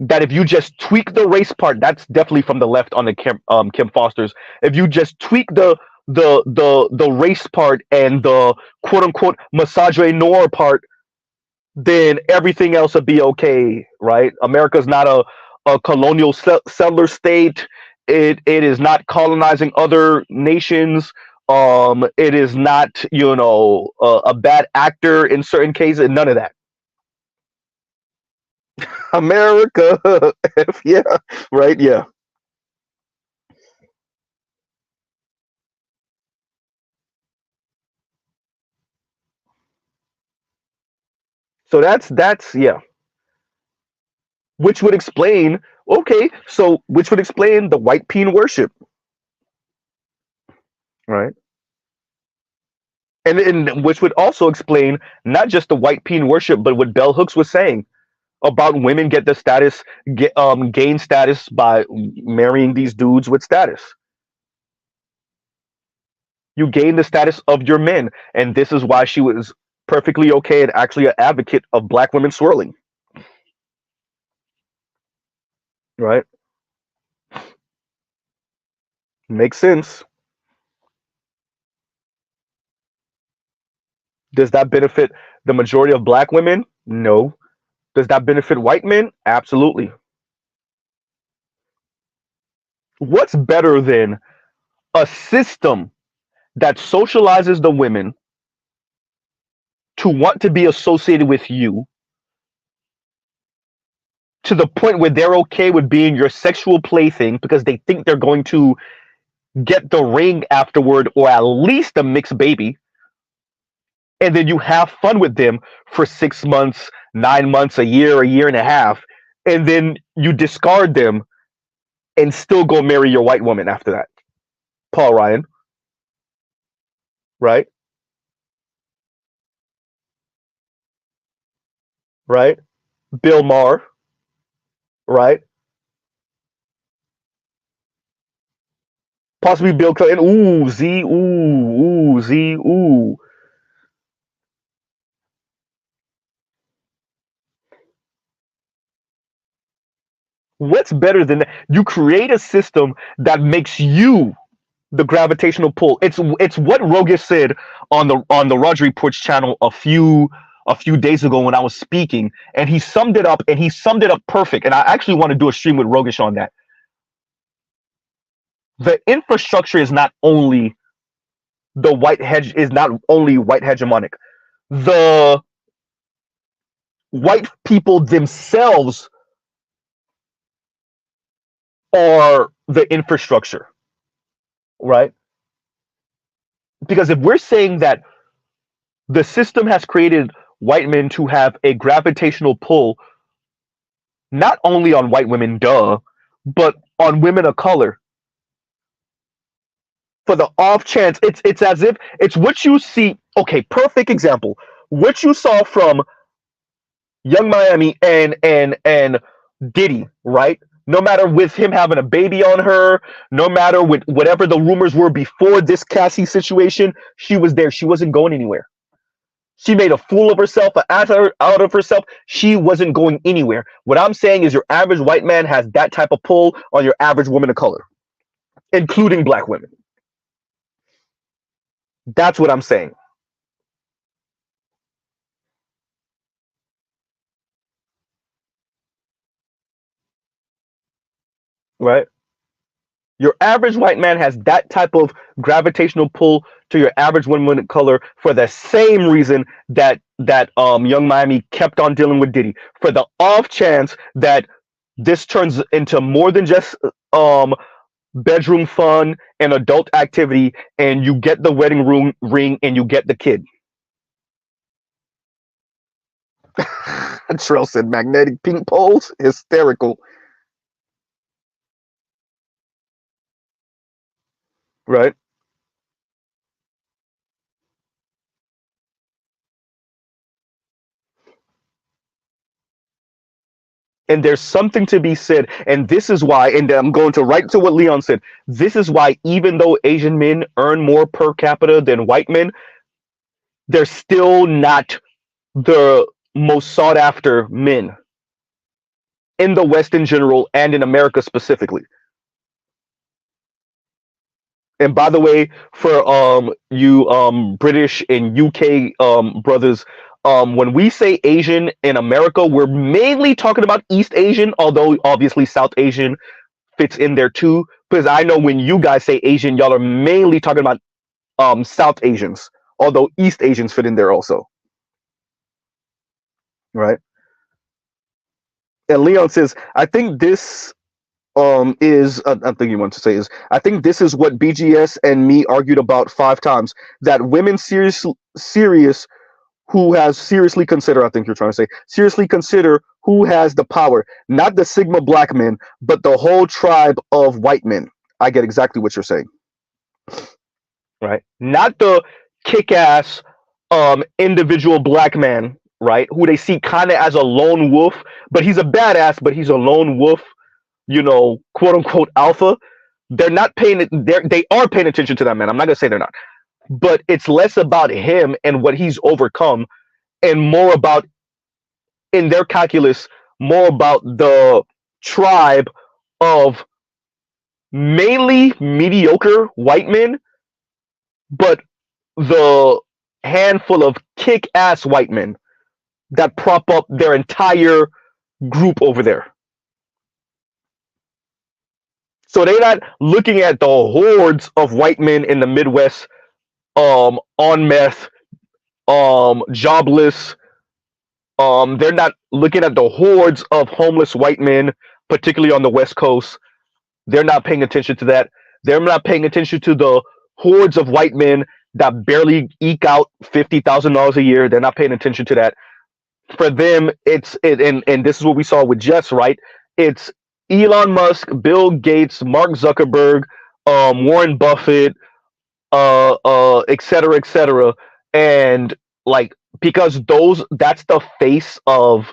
that if you just tweak the race part, that's definitely from the left on the Kim Fosters. If you just tweak the race part and the quote unquote misogyny noir part, then everything else would be okay, right? America's not a colonial settler state. It is not colonizing other nations. It is not, a bad actor in certain cases. None of that. America, yeah, right, yeah. So that's yeah, which would explain, okay, so which would explain the white Peen worship, right? And which would also explain not just the white Peen worship, but what Bell Hooks was saying about women get the status, gain status by marrying these dudes with status. You gain the status of your men, and this is why she was perfectly okay and actually an advocate of black women swirling, right? Makes sense. Does that benefit the majority of black women? No. Does that benefit white men? Absolutely. What's better than a system that socializes the women to want to be associated with you to the point where they're okay with being your sexual plaything because they think they're going to get the ring afterward or at least a mixed baby, and then you have fun with them for 6 months, 9 months, a year and a half, and then you discard them and still go marry your white woman after that? Paul Ryan. right? Right? Bill Maher, right? Possibly Bill Clinton. Ooh, Z. Ooh, ooh, Z. Ooh. What's better than that? You create a system that makes you the gravitational pull. It's what Rogish said on the Roger Reports channel a few days ago when I was speaking, and he summed it up, and he summed it up perfect. And I actually want to do a stream with Rogish on that. The infrastructure is not only white hegemonic. The white people themselves are the infrastructure, right? Because if we're saying that the system has created white men to have a gravitational pull, not only on white women, duh, but on women of color, for the off chance, it's as if it's what you see. Okay, perfect example. What you saw from Young Miami and Diddy, right? No matter with him having a baby on her, no matter with whatever the rumors were before this Cassie situation, she was there. She wasn't going anywhere. She made a fool of herself, out of herself. She wasn't going anywhere. What I'm saying is your average white man has that type of pull on your average woman of color, including black women. That's what I'm saying. Right? Your average white man has that type of gravitational pull to your average woman of color for the same reason that Young Miami kept on dealing with Diddy. For the off chance that this turns into more than just bedroom fun and adult activity, and you get the wedding ring and you get the kid. Trell said magnetic pink poles, hysterical. Right? And there's something to be said, and this is why, and I'm going to right to what Leon said. This is why, even though Asian men earn more per capita than white men, they're still not the most sought after men in the West in general and in America specifically. And by the way, for you British and UK brothers, when we say Asian in America, we're mainly talking about East Asian, although obviously South Asian fits in there too. Because I know when you guys say Asian, y'all are mainly talking about South Asians, although East Asians fit in there also, right? And Leon says, I think this is I think you want to say is I think this is what BGS and me argued about 5 times, that women serious who has seriously consider, I think you're trying to say, seriously consider who has the power, not the Sigma black men, but the whole tribe of white men. I get exactly what you're saying. Right? Not the kick-ass individual black man, right? Who they see kind of as a lone wolf, but he's a badass, but he's a lone wolf, quote unquote alpha. They are paying attention to that man. I'm not gonna say they're not. But it's less about him and what he's overcome, and more about, in their calculus, more about the tribe of mainly mediocre white men, but the handful of kick-ass white men that prop up their entire group over there. So they're not looking at the hordes of white men in the Midwest, on meth, jobless. They're not looking at the hordes of homeless white men, particularly on the West Coast. They're not paying attention to that. They're not paying attention to the hordes of white men that barely eke out $50,000 a year. They're not paying attention to that. For them, and this is what we saw with Jess, right? It's Elon Musk, Bill Gates, Mark Zuckerberg, Warren Buffett, et cetera, et cetera. And like, because that's the face of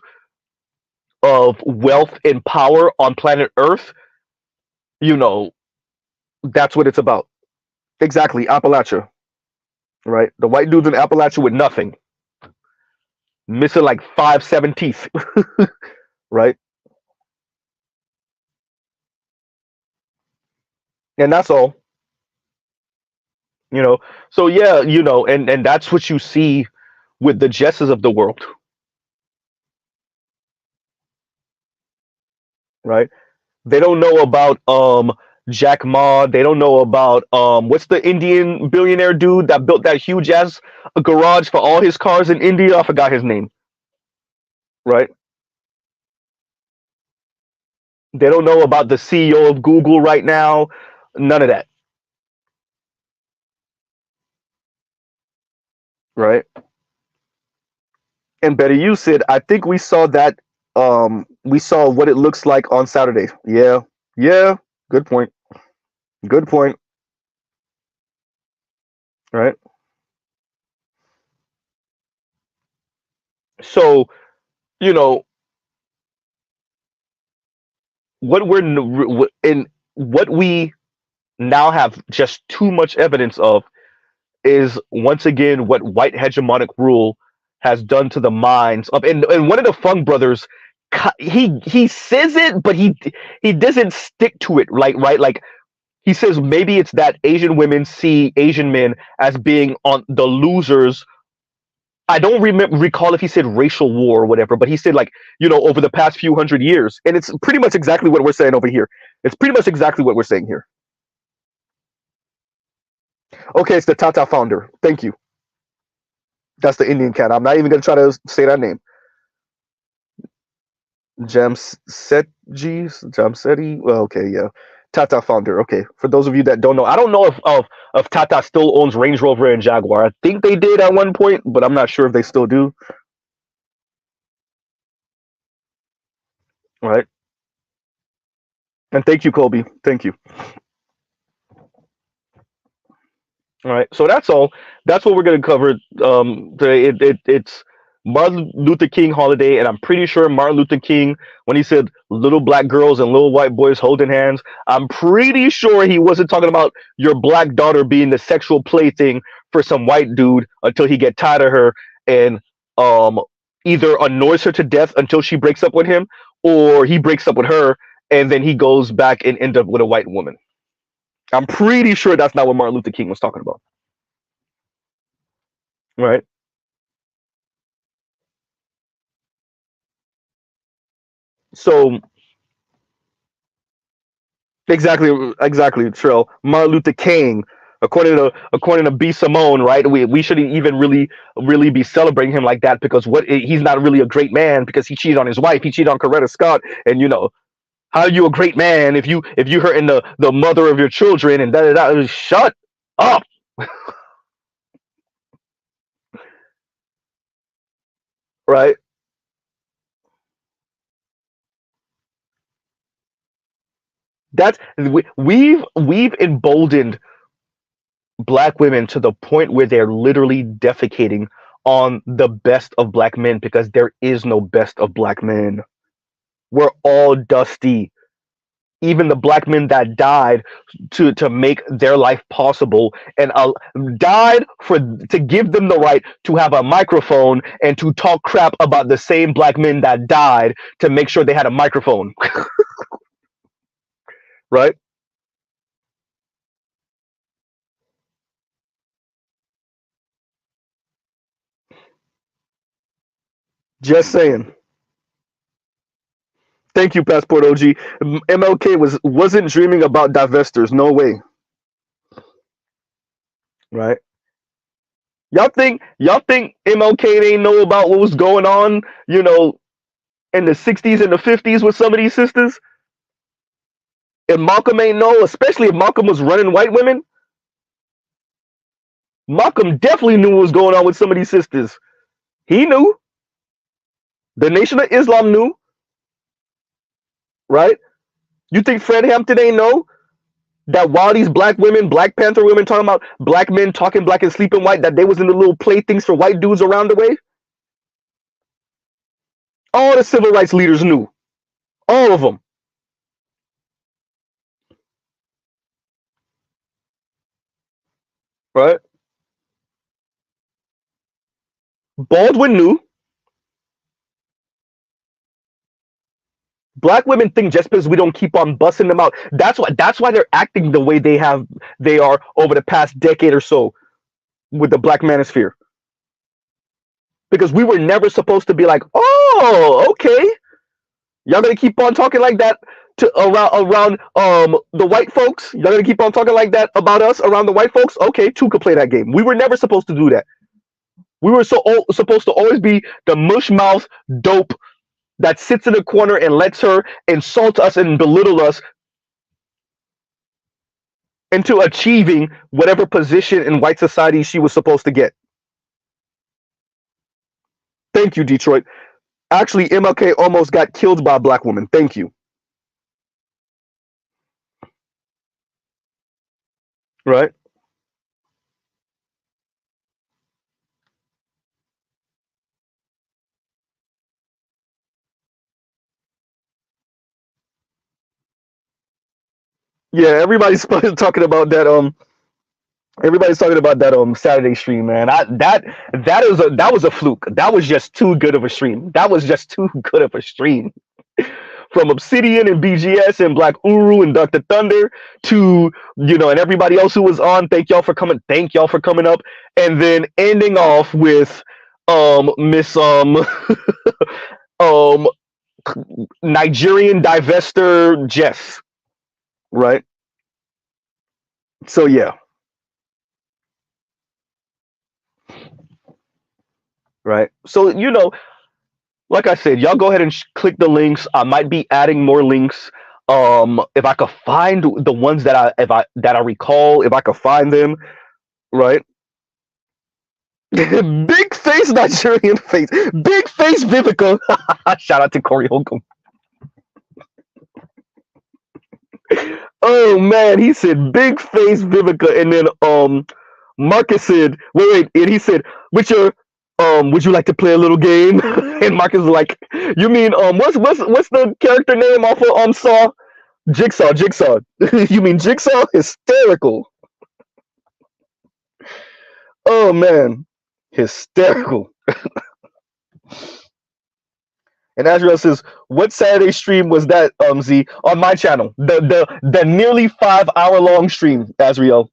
wealth and power on planet Earth, you know, that's what it's about. Exactly, Appalachia, right? The white dudes in Appalachia with nothing, missing like 5, 7 teeth, right? And that's all, you know. So yeah, and that's what you see with the Jesses of the world, right? They don't know about Jack Ma. They don't know about what's the Indian billionaire dude that built that huge ass garage for all his cars in India? I forgot his name, right? They don't know about the CEO of Google right now. None of that, right? And better you said, I think we saw that we saw what it looks like on Saturday. Yeah. Yeah. Good point. Good point. Right. So, you know, what we're in what we now have just too much evidence of is once again what white hegemonic rule has done to the minds of, and one of the Fung brothers, he says it, but he doesn't stick to it, like, right, like he says maybe it's that Asian women see Asian men as being on the losers. I don't recall if he said racial war or whatever, but he said, like, over the past few hundred years, and it's pretty much exactly what we're saying over here. It's pretty much exactly what we're saying here. Okay, it's the Tata founder. Thank you. That's the Indian cat. I'm not even gonna try to say that name. Jamseti. Well, okay, yeah. Tata founder. Okay, for those of you that don't know, I don't know if Tata still owns Range Rover and Jaguar. I think they did at one point, but I'm not sure if they still do. Right. And thank you, Colby. Thank you. All right. So that's all. That's what we're going to cover today. It's Martin Luther King holiday, and I'm pretty sure Martin Luther King, when he said little black girls and little white boys holding hands, I'm pretty sure he wasn't talking about your black daughter being the sexual plaything for some white dude until he get tired of her and um either annoys her to death until she breaks up with him, or he breaks up with her and then he goes back and end up with a white woman. I'm pretty sure that's not what Martin Luther King was talking about. Right. So exactly, Trill. Martin Luther King, according to B. Simone, right? We shouldn't even really be celebrating him like that, because he's not really a great man because he cheated on his wife. He cheated on Coretta Scott, and how are you a great man if you hurting the mother of your children and da da da? Shut up, right? We've emboldened black women to the point where they're literally defecating on the best of black men, because there is no best of black men. We're all dusty. Even the black men that died to make their life possible, and died to give them the right to have a microphone and to talk crap about the same black men that died to make sure they had a microphone. Right. Just saying. Thank you, Passport OG. MLK wasn't dreaming about divestors. No way. Right. Y'all think MLK didn't know about what was going on, in the 60s and the 50s with some of these sisters? And Malcolm ain't know, especially if Malcolm was running white women. Malcolm definitely knew what was going on with some of these sisters. He knew. The Nation of Islam knew, right? You think Fred Hampton ain't know? That while these black women, Black Panther women talking about black men talking black and sleeping white, that they was in the little playthings for white dudes around the way. All the civil rights leaders knew. All of them. Right? Baldwin knew. Black women think just because we don't keep on busting them out, that's why they're acting the way they are over the past decade or so with the Black Manosphere. Because we were never supposed to be like, oh, okay, y'all gonna keep on talking like that to around the white folks. Y'all gonna keep on talking like that about us around the white folks. Okay, two could play that game. We were never supposed to do that. We were supposed to always be the mush mouth dope that sits in a corner and lets her insult us and belittle us into achieving whatever position in white society she was supposed to get. Thank you, Detroit. Actually, MLK almost got killed by a black woman. Thank you. Right? Yeah, everybody's talking about that. Everybody's talking about that Saturday stream, man. That was a fluke. That was just too good of a stream. That was just too good of a stream. From Obsidian and BGS and Black Uru and Dr. Thunder to and everybody else who was on. Thank y'all for coming. Thank y'all for coming up, and then ending off with Miss um Nigerian divester Jess, right? So yeah, right. So like I said, y'all go ahead and click the links. I might be adding more links. If I could find the ones that I recall, if I could find them, right? Big face Nigerian face, big face Vivica. Shout out to Corey Holcomb. Oh man, he said big face Vivica, and then Marcus said, wait, and he said, with your would you like to play a little game? And Marcus was like, you mean what's the character name off of Saw? Jigsaw. You mean Jigsaw? Hysterical. Oh man, hysterical. And Azrael says, "What Saturday stream was that, Z? On my channel, the nearly 5 hour long stream, Azrael.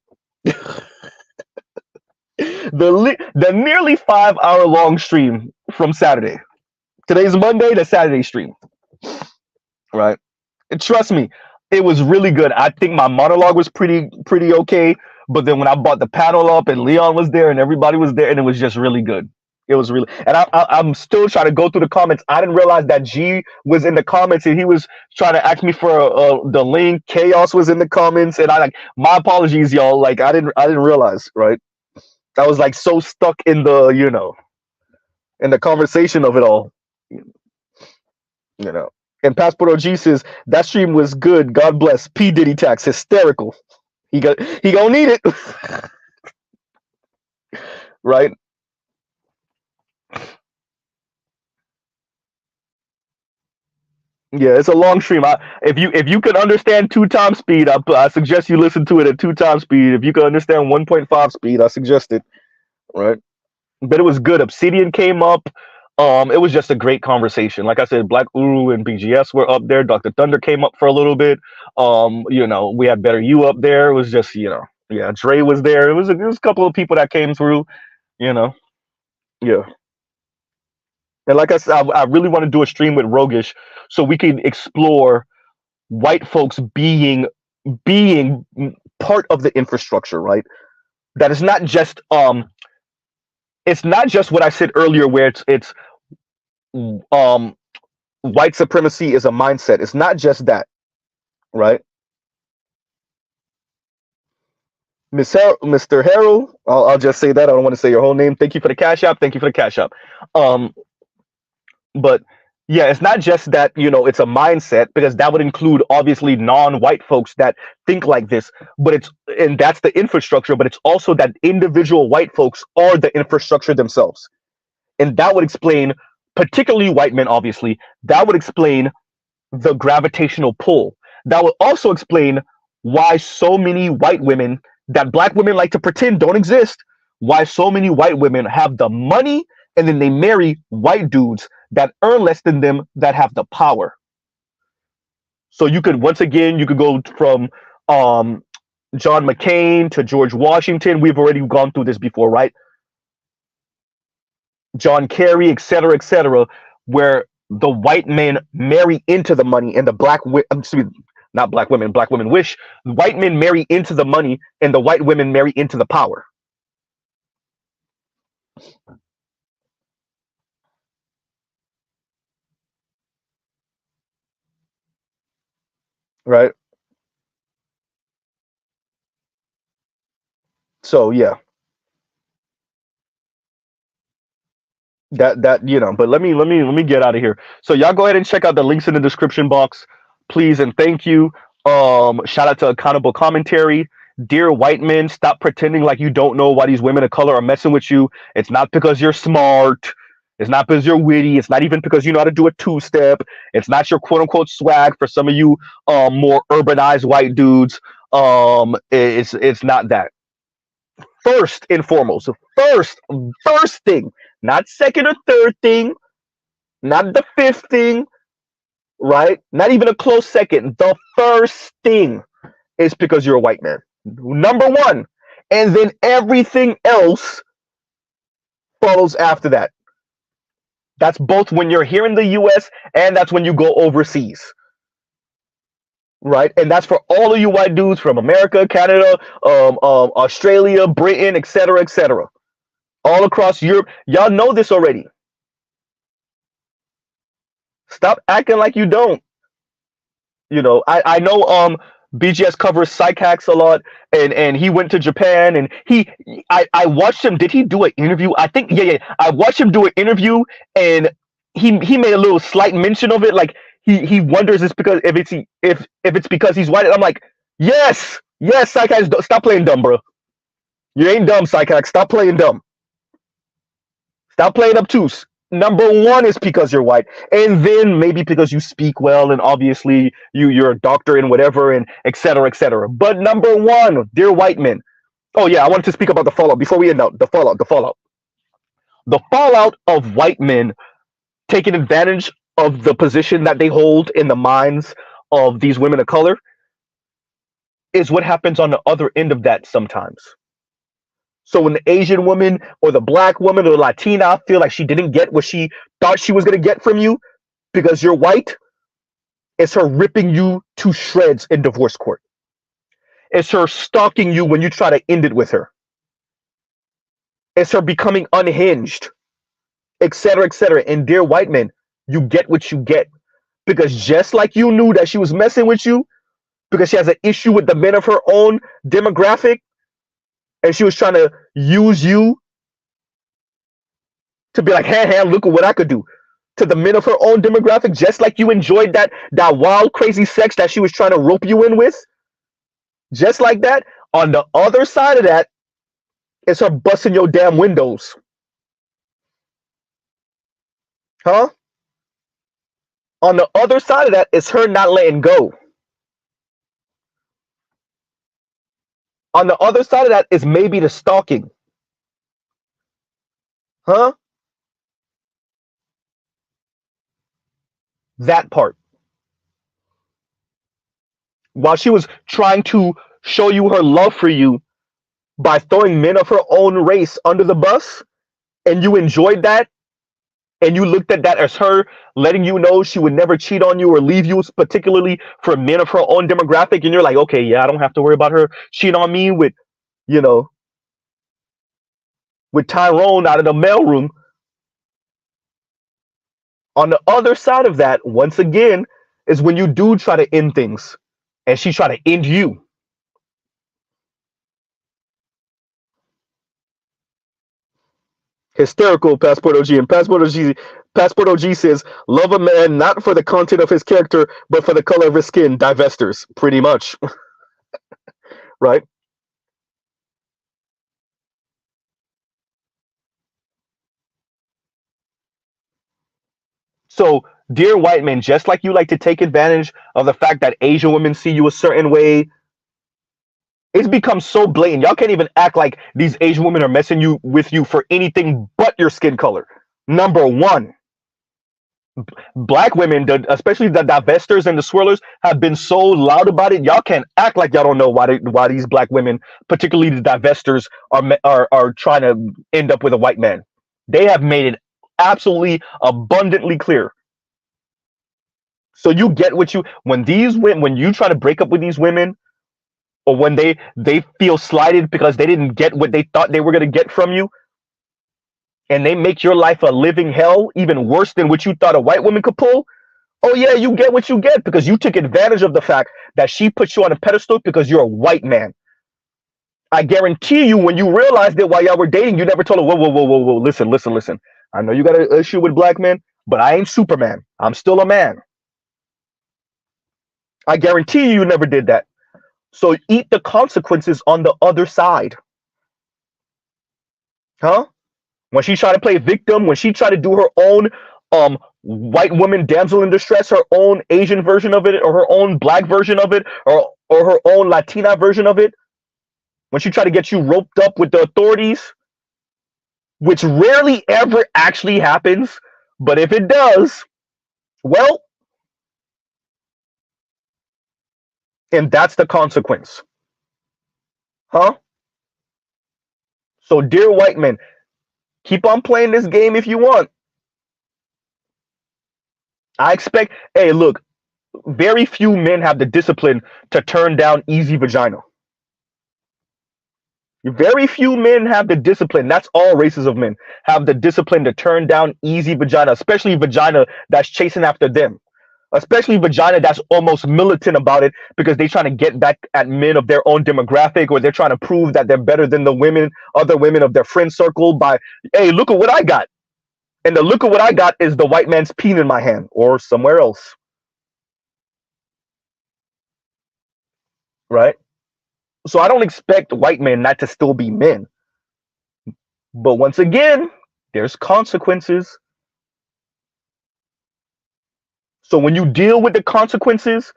the nearly 5 hour long stream from Saturday. Today's Monday, the Saturday stream, right? And trust me, it was really good. I think my monologue was pretty okay, but then when I brought the panel up and Leon was there and everybody was there, and it was just really good. It was really, and I'm still trying to go through the comments. I didn't realize that G was in the comments and he was trying to ask me for the link. Chaos was in the comments, and my apologies, y'all. Like I didn't realize, right? I was like so stuck in the in the conversation of it all, And Passport OG says that stream was good. God bless. P Diddy tax hysterical. He gonna need it, right? Yeah, it's a long stream. If you could understand 2 times speed, I suggest you listen to it at 2 times speed. If you could understand 1.5 speed, I suggest it. Right, but it was good. Obsidian came up. It was just a great conversation. Like I said, Black Uru and BGS were up there. Dr. Thunder came up for a little bit. We had Better You up there. It was just yeah. Dre was there. It was a couple of people that came through. Yeah. And like I said, I really want to do a stream with Rogish so we can explore white folks being part of the infrastructure, right? That is not just it's not just what I said earlier, where it's white supremacy is a mindset. It's not just that, right? Mr. Harrell, I'll just say that. I don't want to say your whole name. Thank you for the Cash App. Thank you for the Cash App. But Yeah, it's not just that, it's a mindset, because that would include obviously non-white folks that think like this, but and that's the infrastructure, but it's also that individual white folks are the infrastructure themselves. And that would explain, particularly white men, obviously, that would explain the gravitational pull. That would also explain why so many white women that black women like to pretend don't exist, why so many white women have the money and then they marry white dudes that earn less than them that have the power. So you could, once again, you could go from um, John McCain to George Washington. We've already gone through this before, right? John Kerry, et cetera, where the white men marry into the money and the excuse me, not black women wish, white men marry into the money and the white women marry into the power, right? So yeah, but let me get out of here. So y'all go ahead and check out the links in the description box, please and thank you. Shout out to Accountable Commentary. Dear white men, stop pretending like you don't know why these women of color are messing with you. It's not because you're smart. It's not because you're witty. It's not even because you know how to do a two-step. It's not your quote unquote swag for some of you more urbanized white dudes. It's not that. First and foremost, first thing, not second or third thing, not the fifth thing, right? Not even a close second. The first thing is because you're a white man. Number one. And then everything else follows after that. That's both when you're here in the US and that's when you go overseas. Right? And that's for all of you white dudes from America, Canada, Australia, Britain, et cetera, all across Europe. Y'all know this already. Stop acting like you don't. I know BGS covers psych hacks a lot, and he went to Japan, and I watched him. Did he do an interview? I think, yeah. I watched him do an interview, and he made a little slight mention of it, like he wonders if it's because he's white. And I'm like, yes, psych hacks, stop playing dumb, bro. You ain't dumb, psych hacks. Stop playing dumb. Stop playing obtuse. Number one is because you're white, and then maybe because you speak well, and obviously you're a doctor and whatever, and et cetera, et cetera. But number one, dear white men. Oh yeah, I wanted to speak about the fallout before we end out. The fallout of white men taking advantage of the position that they hold in the minds of these women of color is what happens on the other end of that sometimes. So when the Asian woman or the black woman or the Latina feel like she didn't get what she thought she was going to get from you because you're white, it's her ripping you to shreds in divorce court. It's her stalking you when you try to end it with her. It's her becoming unhinged, et cetera, et cetera. And dear white men, you get what you get. Because just like you knew that she was messing with you because she has an issue with the men of her own demographic, and she was trying to use you to be like, hey, look at what I could do to the men of her own demographic, just like you enjoyed that wild, crazy sex that she was trying to rope you in with. Just like that, on the other side of that is her busting your damn windows. Huh? On the other side of that is her not letting go. On the other side of that is maybe the stalking. Huh? That part. While she was trying to show you her love for you by throwing men of her own race under the bus, and you enjoyed that, and you looked at that as her letting you know she would never cheat on you or leave you, particularly for men of her own demographic, and you're like, okay, yeah, I don't have to worry about her cheating on me with, with Tyrone out of the mailroom. On the other side of that, once again, is when you do try to end things, and she try to end you. Hysterical Passport OG, and Passport OG says, "Love a man not for the content of his character, but for the color of his skin." Divestors, pretty much, right? So, dear white men, just like you like to take advantage of the fact that Asian women see you a certain way, it's become so blatant. Y'all can't even act like these Asian women are messing you with you for anything but your skin color. Number one, black women, especially the divestors and the swirlers, have been so loud about it. Y'all can't act like y'all don't know why these black women, particularly the divestors, are trying to end up with a white man. They have made it absolutely abundantly clear. So you get what you when you try to break up with these women, or when they feel slighted because they didn't get what they thought they were going to get from you, and they make your life a living hell, even worse than what you thought a white woman could pull. Oh yeah, you get what you get because you took advantage of the fact that she put you on a pedestal because you're a white man. I guarantee you, when you realized that while y'all were dating, you never told her, whoa, whoa, whoa, whoa, whoa, listen, listen, listen. I know you got an issue with black men, but I ain't Superman. I'm still a man. I guarantee you never did that. So eat the consequences on the other side. Huh? When she tried to play victim, when she tried to do her own white woman damsel in distress, her own Asian version of it, or her own black version of it, or her own Latina version of it, when she tried to get you roped up with the authorities, which rarely ever actually happens, but if it does, well, and that's the consequence. Huh? So, dear white men, keep on playing this game if you want. I expect, hey, look, very few men have the discipline to turn down easy vagina. Very few men have the discipline. That's all races of men have the discipline to turn down easy vagina, especially vagina that's chasing after them. Especially vagina that's almost militant about it because they're trying to get back at men of their own demographic, or they're trying to prove that they're better than the women, other women of their friend circle by, hey, look at what I got. And the look at what I got is the white man's peen in my hand or somewhere else. Right? So I don't expect white men not to still be men. But once again, there's consequences. So when you deal with the consequences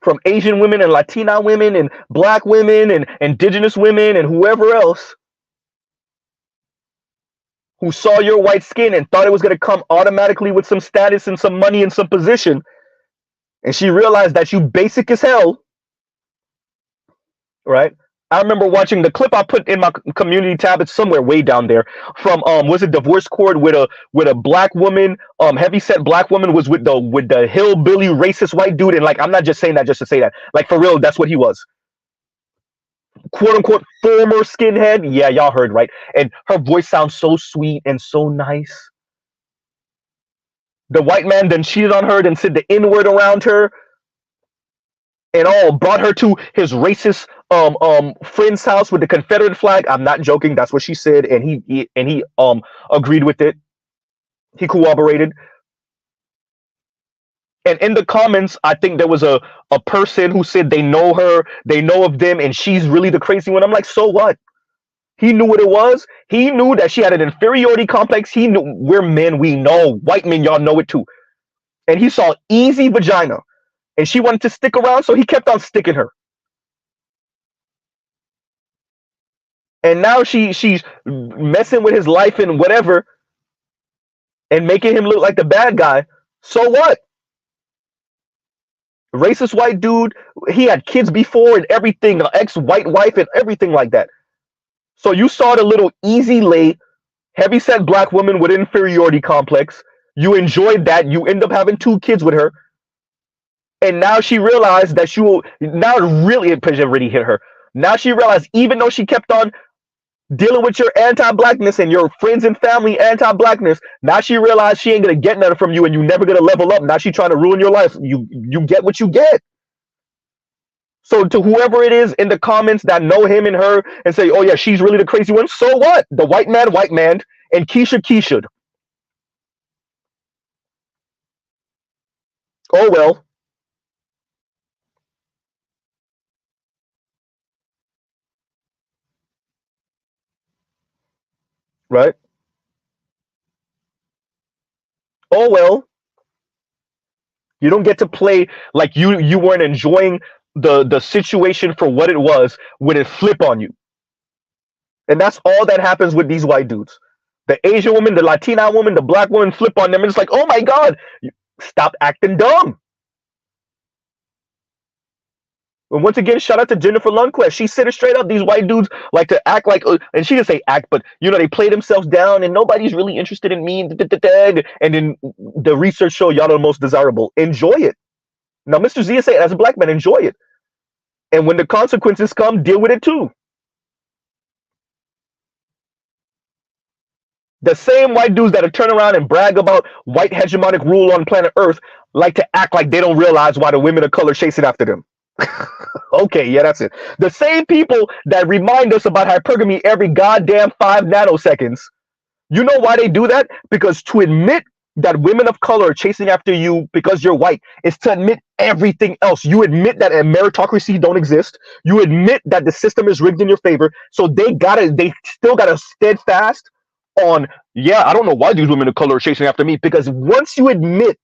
from Asian women and Latina women and black women and indigenous women and whoever else who saw your white skin and thought it was going to come automatically with some status and some money and some position, and she realized that you basic as hell, right? I remember watching the clip I put in my community tab. It's somewhere way down there from was it Divorce Court with a black woman, heavy set black woman was with the hillbilly racist white dude, and like I'm not just saying that just to say that, like for real, that's what he was, quote unquote former skinhead. Yeah, y'all heard right. And her voice sounds so sweet and so nice. The white man then cheated on her, then said the N word around her, and all brought her to his racist friend's house with the Confederate flag. I'm not joking. That's what she said, and he agreed with it. He corroborated. And in the comments, I think there was a person who said they know her, they know of them, and she's really the crazy one. I'm like, so what? He knew what it was. He knew that she had an inferiority complex. He knew we're men. We know. White men, y'all know it too. And he saw easy vagina, and she wanted to stick around, so he kept on sticking her. And now she's messing with his life and whatever, and making him look like the bad guy. So what? Racist white dude. He had kids before and everything, an ex-white wife and everything like that. So you saw the little easy lay, heavy set black woman with inferiority complex. You enjoyed that. You end up having 2 kids with her. And now she realized that now it really hit her. Now she realized, even though she kept on dealing with your anti-blackness and your friends and family anti-blackness, now she realized she ain't gonna get nothing from you, and you never gonna level up. Now she trying to ruin your life. You get what you get. So to whoever it is in the comments that know him and her and say, oh yeah, she's really the crazy one. So what? The white man, and Keisha. Oh well, right? Oh well. You don't get to play like you weren't enjoying the situation for what it was when it flip on you. And that's all that happens with these white dudes. The Asian woman, the Latina woman, the black woman flip on them and it's like, oh my God, stop acting dumb. And once again, shout out to Jennifer Lundquist. She said it straight up. These white dudes like to act like, and she didn't say act, but they play themselves down, and nobody's really interested in me. And then the research show y'all are the most desirable. Enjoy it. Now, Mr. Z is saying, as a black man, enjoy it. And when the consequences come, deal with it too. The same white dudes that turn around and brag about white hegemonic rule on planet Earth like to act like they don't realize why the women of color chasing after them. Okay, yeah, that's it. The same people that remind us about hypergamy every goddamn 5 nanoseconds. You know why they do that? Because to admit that women of color are chasing after you because you're white is to admit everything else. You admit that a meritocracy don't exist. You admit that the system is rigged in your favor. So they still gotta steadfast on, yeah, I don't know why these women of color are chasing after me. Because once you admit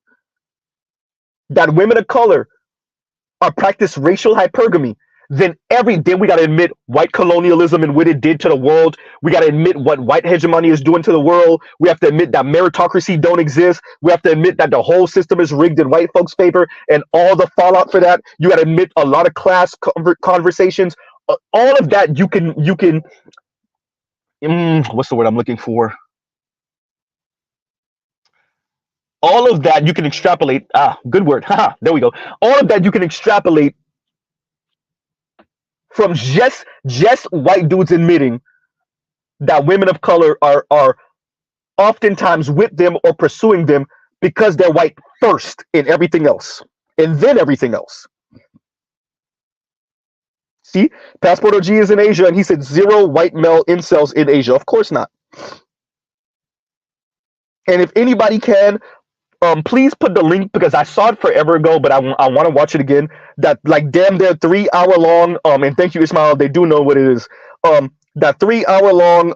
that women of color are practice racial hypergamy, then we got to admit white colonialism and what it did to the world. We got to admit what white hegemony is doing to the world. We have to admit that meritocracy don't exist. We have to admit that the whole system is rigged in white folks' favor and all the fallout for that. You got to admit a lot of class conversations. All of that you can what's the word I'm looking for? All of that you can extrapolate. Good word. Haha, there we go. All of that you can extrapolate from just white dudes admitting that women of color are oftentimes with them or pursuing them because they're white first in everything else, and then everything else. See, Passport OG is in Asia, and he said 0 white male incels in Asia. Of course not. And if anybody can, please put the link, because I saw it forever ago, but I want to watch it again. That like damn near 3 hour long. And thank you, Ismail. They do know what it is. That 3 hour long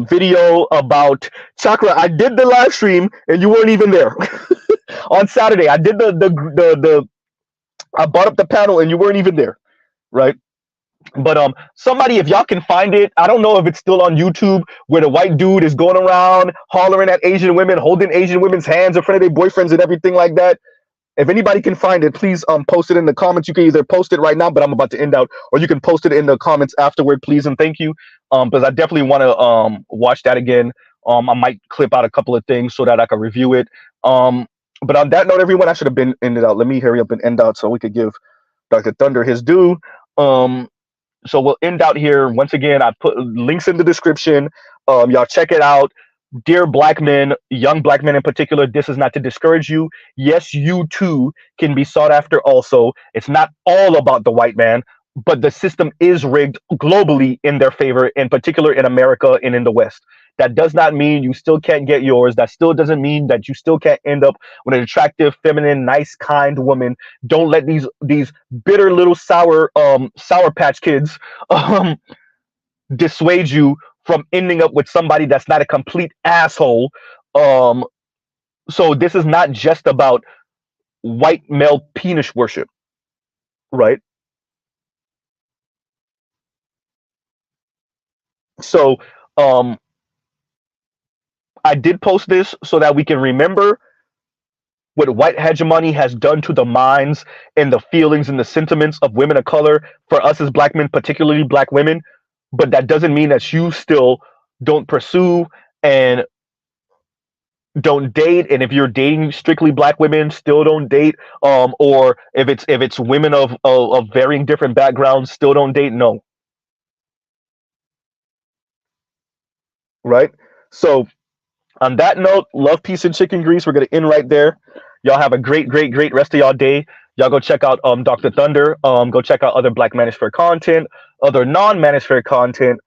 video about chakra. I did the live stream and you weren't even there. On Saturday, I did the I brought up the panel and you weren't even there, right? But somebody, if y'all can find it, I don't know if it's still on YouTube, where the white dude is going around hollering at Asian women, holding Asian women's hands in front of their boyfriends and everything like that. If anybody can find it, please post it in the comments. You can either post it right now, but I'm about to end out, or you can post it in the comments afterward, please and thank you. Because I definitely want to watch that again. I might clip out a couple of things so that I can review it. But on that note, everyone, I should have been ended out. Let me hurry up and end out so we could give Dr. Thunder his due. So we'll end out here. Once again, I put links in the description. Y'all check it out. Dear black men, young black men in particular, this is not to discourage you. Yes, you too can be sought after also. It's not all about the white man, but the system is rigged globally in their favor, in particular in America and in the West. That does not mean you still can't get yours. That still doesn't mean that you still can't end up with an attractive, feminine, nice, kind woman. Don't let these bitter little sour patch kids dissuade you from ending up with somebody that's not a complete asshole. So this is not just about white male penis worship, right? So I did post this so that we can remember what white hegemony has done to the minds and the feelings and the sentiments of women of color, for us as black men, particularly black women. But that doesn't mean that you still don't pursue and don't date. And if you're dating strictly black women, still don't date. Or if it's women of varying different backgrounds, still don't date. No. Right? So on that note, love, peace, and chicken grease. We're going to end right there. Y'all have a great rest of y'all day. Y'all go check out Dr. Thunder. Go check out other Black Manosphere content, other non-Manosphere content.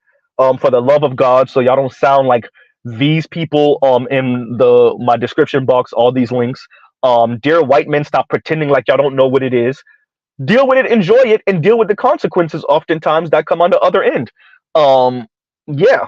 For the love of God, so y'all don't sound like these people in the my description box, all these links. Dear white men, stop pretending like y'all don't know what it is. Deal with it, enjoy it, and deal with the consequences oftentimes that come on the other end. Um, yeah.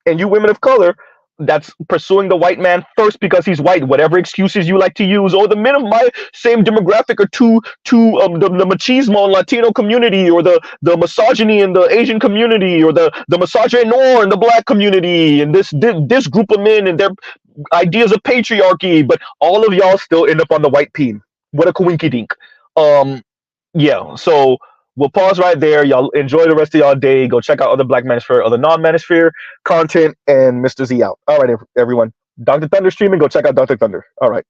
And you women of color that's pursuing the white man first because he's white, whatever excuses you like to use, or the men of my same demographic are too the machismo and Latino community, or the misogyny in the Asian community, or the misogynoir in the Black community, and this group of men and their ideas of patriarchy, but all of y'all still end up on the white peen. What a coinky dink. Um, yeah, so we'll pause right there. Y'all enjoy the rest of y'all day. Go check out other Black Manosphere, other non-Manosphere content, and Mr. Z out. All right, everyone. Dr. Thunder streaming. Go check out Dr. Thunder. All right.